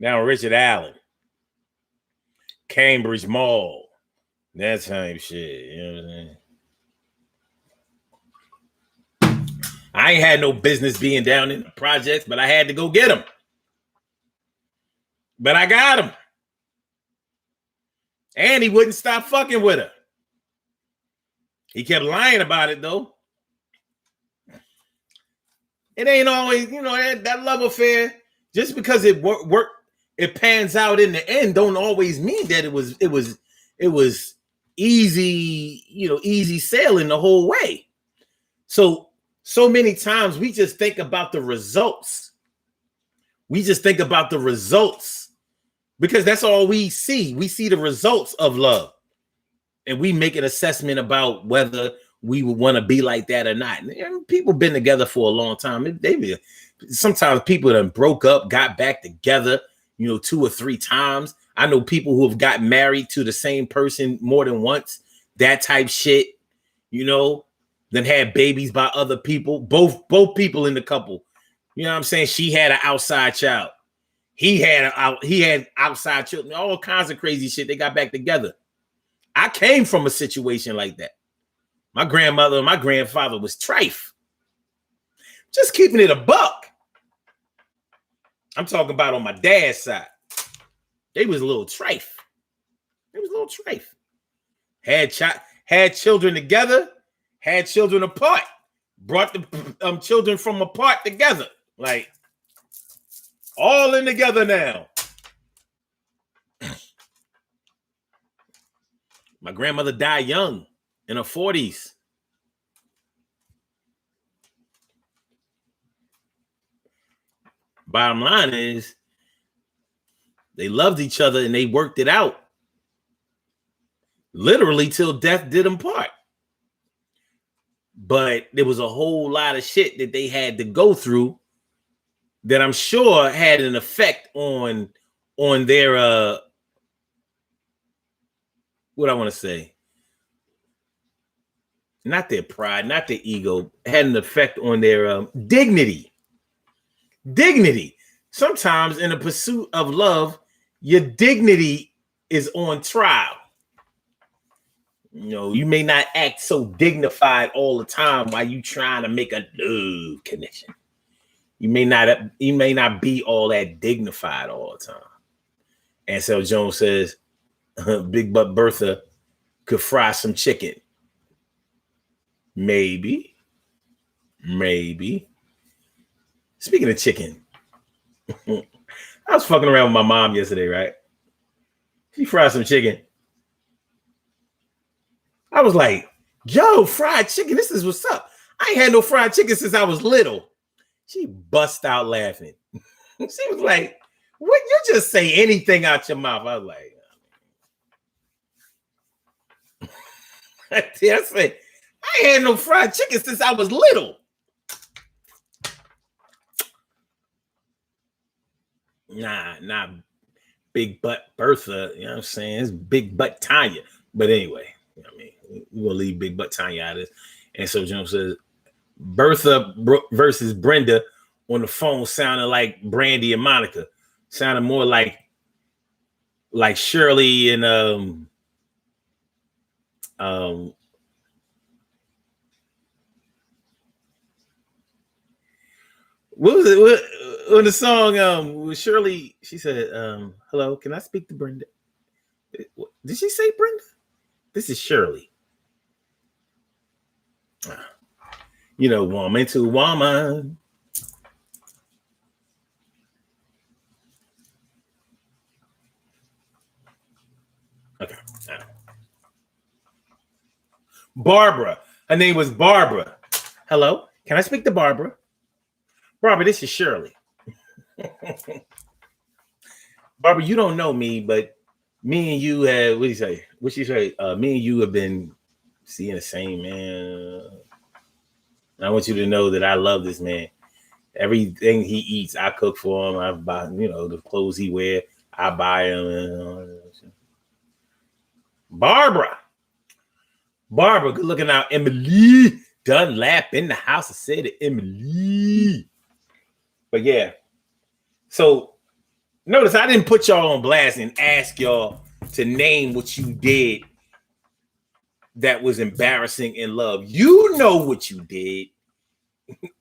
Now Richard Allen, Cambridge Mall, that type shit. You know what I'm saying? I ain't had no business being down in the projects, but I had to go get them. But I got him. And he wouldn't stop fucking with her. He kept lying about it, though. It ain't always, that love affair, just because it it pans out in the end, don't always mean that it was easy, easy sailing the whole way. So So many times we just think about the results. We just think about the results because that's all we see. We see the results of love. And we make an assessment about whether we would want to be like that or not. And people been together for a long time. Sometimes people that broke up, got back together, 2 or 3 times. I know people who have gotten married to the same person more than once. That type shit, then had babies by other people. Both people in the couple. You know what I'm saying? She had an outside child. He had outside children. All kinds of crazy shit. They got back together. I came from a situation like that. My grandmother and my grandfather was trife. Just keeping it a buck. I'm talking about on my dad's side. They was a little trife. Had children together, had children apart. Brought the children from apart together. Like, all in together now. My grandmother died young, in her 40s. Bottom line is, they loved each other and they worked it out. Literally till death did them part. But there was a whole lot of shit that they had to go through that I'm sure had an effect on their what I want to say, not their pride, not their ego, had an effect on their dignity. Sometimes in the pursuit of love, your dignity is on trial. You may not act so dignified all the time while you trying to make a love connection. You may not be all that dignified all the time. Ansel Jones says, Big Butt Bertha could fry some chicken. Maybe. Speaking of chicken, I was fucking around with my mom yesterday, right? She fried some chicken. I was like, yo, fried chicken, this is what's up. I ain't had no fried chicken since I was little. She bust out laughing. She was like, what, you just say anything out your mouth? I was like, I said, I ain't had no fried chicken since I was little. Nah, Big Butt Bertha, you know what I'm saying? It's Big Butt Tanya. But anyway, we're going to leave Big Butt Tanya out of this. And so Jones says, Bertha versus Brenda on the phone sounded like Brandy and Monica. Sounded more like Shirley and what was it? On the song, with Shirley, she said, hello, can I speak to Brenda? Did she say Brenda? This is Shirley. Woman to woman. Okay. Barbara. Her name was Barbara. Hello, can I speak to Barbara? Barbara, this is Shirley. Barbara, you don't know me, but me and you have, what do you say? What she say? Me and you have been seeing the same man. I want you to know that I love this man. Everything he eats, I cook for him. I buy, the clothes he wear, I buy him. Barbara, good looking out. Emily Dunlap in the house. I said it, Emily. But yeah, so notice I didn't put y'all on blast and ask y'all to name what you did that was embarrassing in love. You know what you did.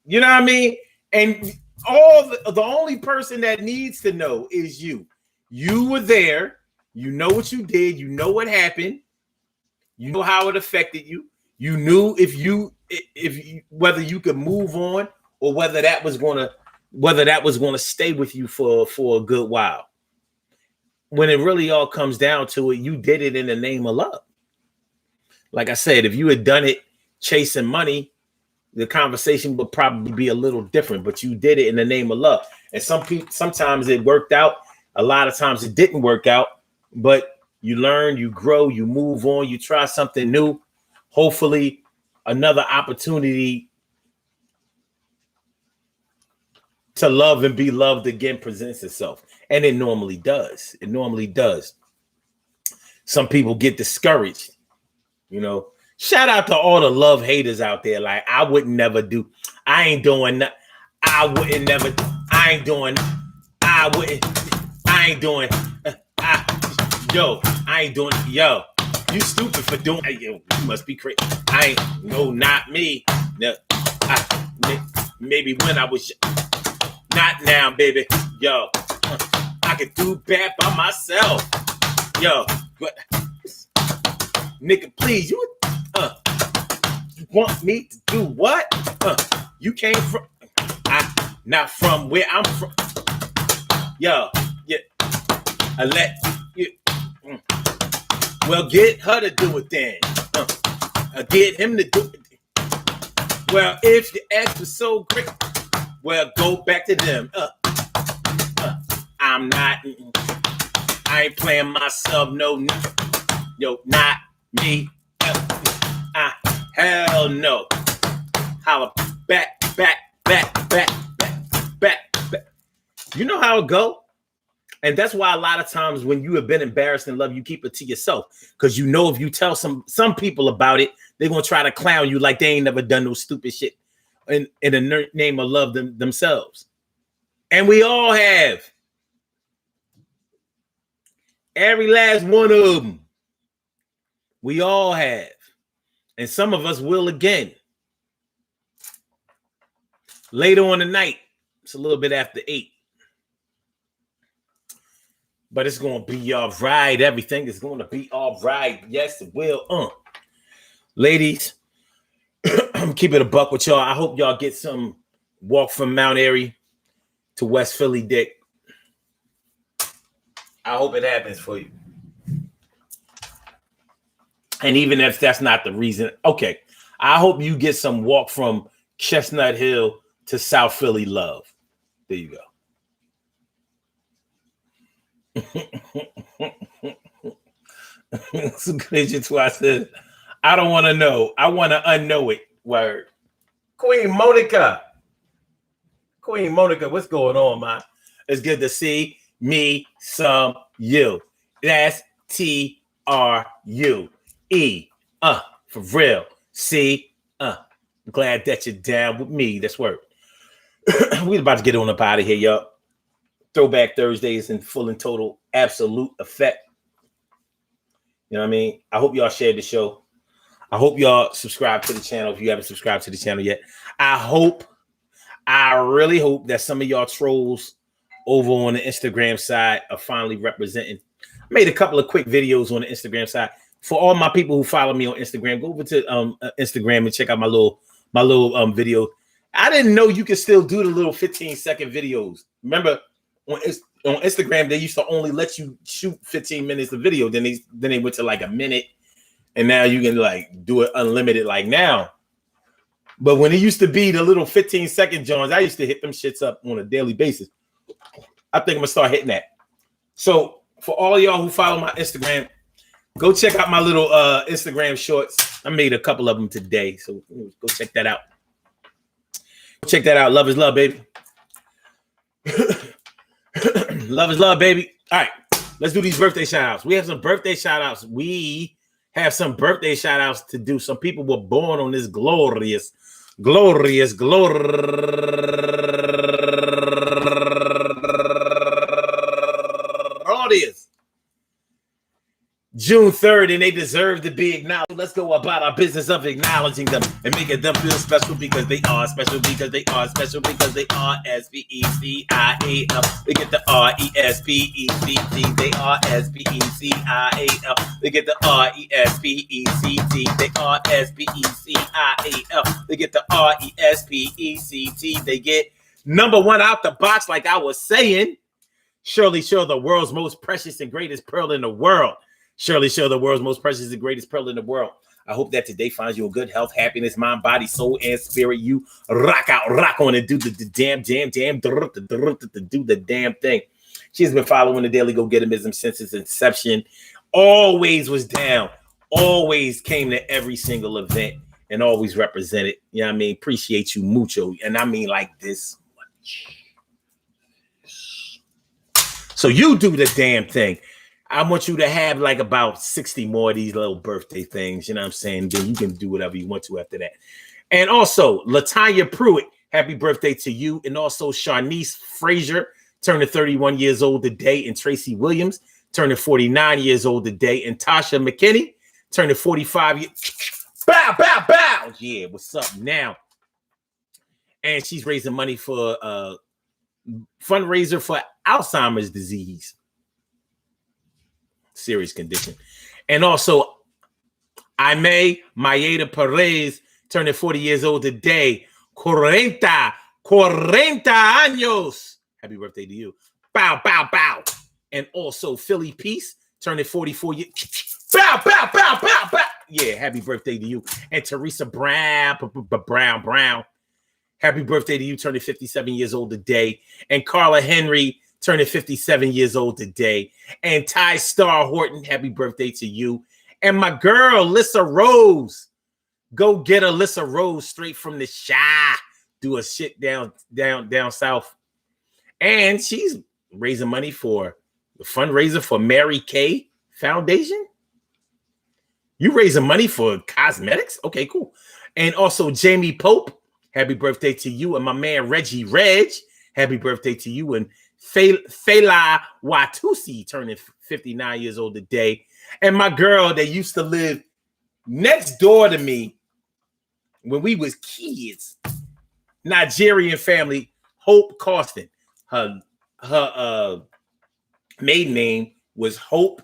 You know what I mean? And the only person that needs to know is you. You were there. You know what you did. You know what happened. You know how it affected you. You knew whether you could move on or whether that was going to stay with you for a good while. When it really all comes down to it, you did it in the name of love. Like I said, if you had done it chasing money, the conversation would probably be a little different, but you did it in the name of love. And sometimes it worked out. A lot of times it didn't work out, but you learn, you grow, you move on, you try something new. Hopefully another opportunity to love and be loved again presents itself. And it normally does. It normally does. Some people get discouraged, you know. Shout out to all the love haters out there. Like, I would never do. I ain't doing that. I wouldn't never. I ain't doing. I wouldn't. I ain't doing. Yo, I ain't doing. Yo, you stupid for doing. Yo, you must be crazy. I ain't. No, not me. No, maybe when I was. Not now, baby. Yo, I could do bad by myself. Yo, but nigga, please, you want me to do what? You came from, not from where I'm from. Yo, yeah, I let you. Well, get her to do it then. Get him to do it. Well, if your ex was so great, well, go back to them. I'm not. I ain't playing myself. No. Yo, not me. Hell no. Holla back. You know how it go? And that's why a lot of times when you have been embarrassed in love, you keep it to yourself. Because you know if you tell some people about it, they're going to try to clown you like they ain't never done no stupid shit in the name of love themselves. And we all have. Every last one of them. We all have. And some of us will again. Later on tonight, it's a little bit after 8. But it's going to be all right. Everything is going to be all right. Yes, it will. Ladies, I'm keeping it a buck with y'all. I hope y'all get some walk from Mount Airy to West Philly dick. I hope it happens for you. And even if that's not the reason, okay. I hope you get some walk from Chestnut Hill to South Philly love. There you go. So I said, I don't want to know. I want to unknow it. Word. Queen Monica, what's going on, man? It's good to see me some you. That's TRUE. For real. See, glad that you're down with me. That's word. We're about to get on up out of here, y'all. Throwback Thursdays in full and total absolute effect. You know what I mean? I hope y'all shared the show. I hope y'all subscribe to the channel if you haven't subscribed to the channel yet. I really hope that some of y'all trolls over on the Instagram side are finally representing. I made a couple of quick videos on the Instagram side. For all my people who follow me on Instagram, go over to Instagram and check out my little video. I didn't know you could still do the little 15-second videos. Remember, on Instagram, they used to only let you shoot 15 minutes of video. Then they went to like a minute, and now you can like do it unlimited like now. But when it used to be the little 15-second Johns, I used to hit them shits up on a daily basis. I think I'm gonna start hitting that. So for all y'all who follow my Instagram, go check out my little Instagram shorts. I made a couple of them today, so go check that out. Check that out. Love is love, baby. Love is love, baby. All right, let's do these birthday shout-outs. We have some birthday shout-outs. We have some birthday shout-outs to do. Some people were born on this glorious June 3rd, and they deserve to be acknowledged. Let's go about our business of acknowledging them and making them feel special because they are special, because they are special, because they are S-P-E-C-I-A-L. They get the R-E-S-P-E-C-T. They are S-P-E-C-I-A-L. They get the R-E-S-P-E-C-T. They are S-P-E-C-I-A-L. They get the R-E-S-P-E-C-T. They get number one out the box, like I was saying. Surely show the world's most precious and greatest pearl in the world. Surely show the world's most precious and greatest pearl in the world. I hope that today finds you in good health, happiness, mind, body, soul, and spirit. You rock out, rock on, and do the damn, do the damn thing. She's been following the Daily Go-Getterism since its inception. Always was down. Always came to every single event and always represented. You know what I mean? Appreciate you mucho. And I mean like this much. So you do the damn thing. I want you to have like about 60 more of these little birthday things. You know what I'm saying? Then you can do whatever you want to after that. And also, Latanya Pruitt, happy birthday to you. And also, Sharnice Frazier, turning 31 years old today. And Tracy Williams, turning 49 years old today. And Tasha McKinney, turning 45 years. Bow, bow, bow. Yeah, what's up now? And she's raising money for fundraiser for Alzheimer's disease. Serious condition. And also, Aimee Mayeda Perez, turning 40 years old today. 40 años. Happy birthday to you. Bow, bow, bow. And also, Philly Peace, turning 44 years. Bow, bow, bow, bow, bow. Yeah, happy birthday to you. And Teresa Brown, happy birthday to you, turning 57 years old today. And Carla Henry, turning 57 years old today. And Ty Star Horton, happy birthday to you. And my girl, Lissa Rose. Go get Alyssa Rose straight from the shy. Do a shit down south. And she's raising money for the fundraiser for Mary Kay Foundation. You raising money for cosmetics? Okay, cool. And also Jamie Pope, happy birthday to you. And my man Reggie Reg, happy birthday to you. And Fela Watusi, turning 59 years old today. And my girl that used to live next door to me when we was kids, Nigerian family, Hope Costin. Her maiden name was Hope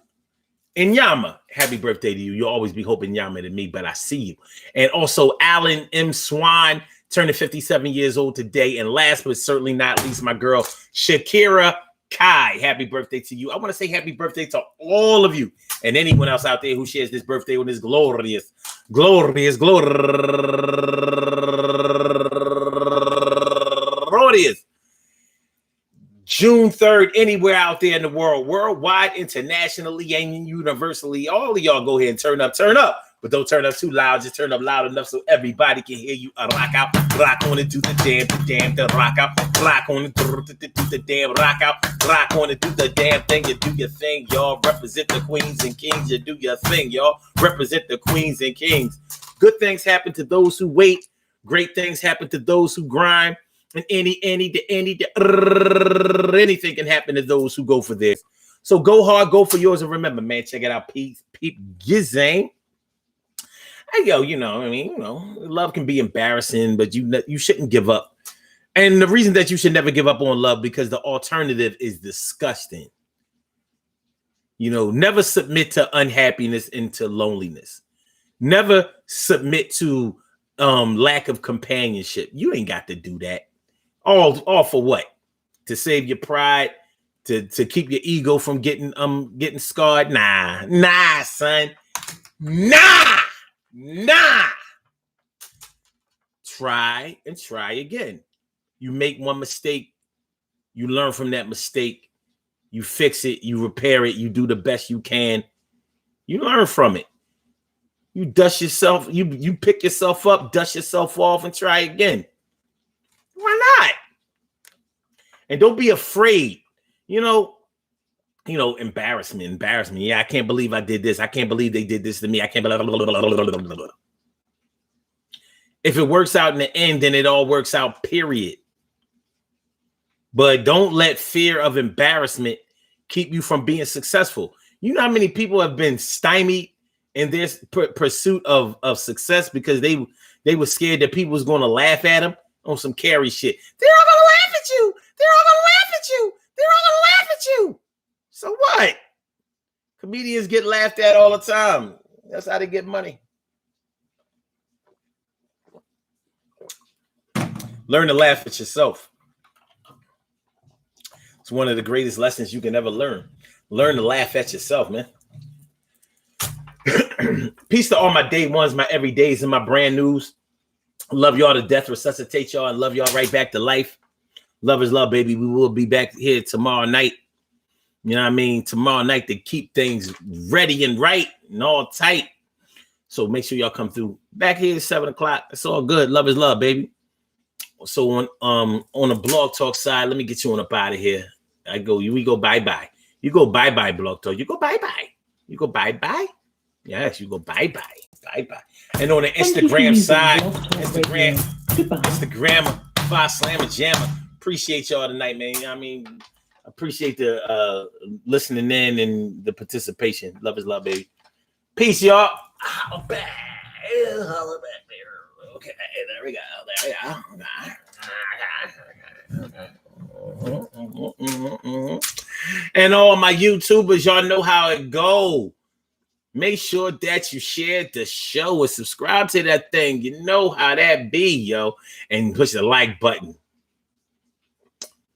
Inyama. Happy birthday to you. You'll always be Hope Inyama to me, but I see you. And also Alan M. Swan, turning 57 years old today. And last but certainly not least, my girl, Shakira Kai. Happy birthday to you. I want to say happy birthday to all of you and anyone else out there who shares this birthday on this glorious June 3rd, anywhere out there in the world, worldwide, internationally, and universally. All of y'all go ahead and turn up. But don't turn up too loud. Just turn up loud enough so everybody can hear you. Rock out, rock on and do the damn, the rock out, rock on and do the damn, rock out, rock on and do the damn thing. You do your thing, y'all. Represent the queens and kings. You do your thing, y'all. Represent the queens and kings. Good things happen to those who wait. Great things happen to those who grind. And anything can happen to those who go for this. So go hard, go for yours, and remember, man, check it out, Peep Gizang. Hey, yo, love can be embarrassing, but you shouldn't give up. And the reason that you should never give up on love, because the alternative is disgusting. Never submit to unhappiness and to loneliness. Never submit to lack of companionship. You ain't got to do that. All for what? To save your pride, to keep your ego from getting scarred? Nah, son. Nah. Try and try again. You make one mistake, you learn from that mistake, you fix it, you repair it, you do the best you can. You learn from it. You dust yourself, you pick yourself up, dust yourself off, and try again. Why not? And don't be afraid. Embarrassment. Yeah, I can't believe I did this. I can't believe they did this to me. I can't believe. If it works out in the end, then it all works out, period. But don't let fear of embarrassment keep you from being successful. You know how many people have been stymied in their pursuit of success because they were scared that people was going to laugh at them on some Carrie shit. They're all going to laugh at you. They're all going to laugh at you. They're all going to laugh at you. So what? Comedians get laughed at all the time. That's how they get money. Learn to laugh at yourself. It's one of the greatest lessons you can ever learn. Learn to laugh at yourself, man. Peace to all my day ones, my everydays, and my brand news. Love y'all to death, resuscitate y'all, and love y'all right back to life. Love is love, baby. We will be back here tomorrow night. You know what I mean? Tomorrow night to keep things ready and right and all tight. So make sure y'all come through. Back here at 7 o'clock. It's all good. Love is love, baby. So on the blog talk side, let me get you on up out of here. We go bye-bye. You go bye-bye, blog talk. You go bye-bye. You go bye-bye. Yes, you go bye-bye. Bye-bye. And on the Instagram side, Instagram, Fire Slammer Jammer. Appreciate y'all tonight, man. I mean, appreciate the listening in and the participation. Love is love, baby. Peace, y'all. Holla back. Okay, there we go. And all my YouTubers, y'all know how it go. Make sure that you share the show and subscribe to that thing. You know how that be, yo. And push the like button.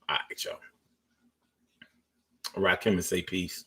All right, y'all. Rock him and say peace.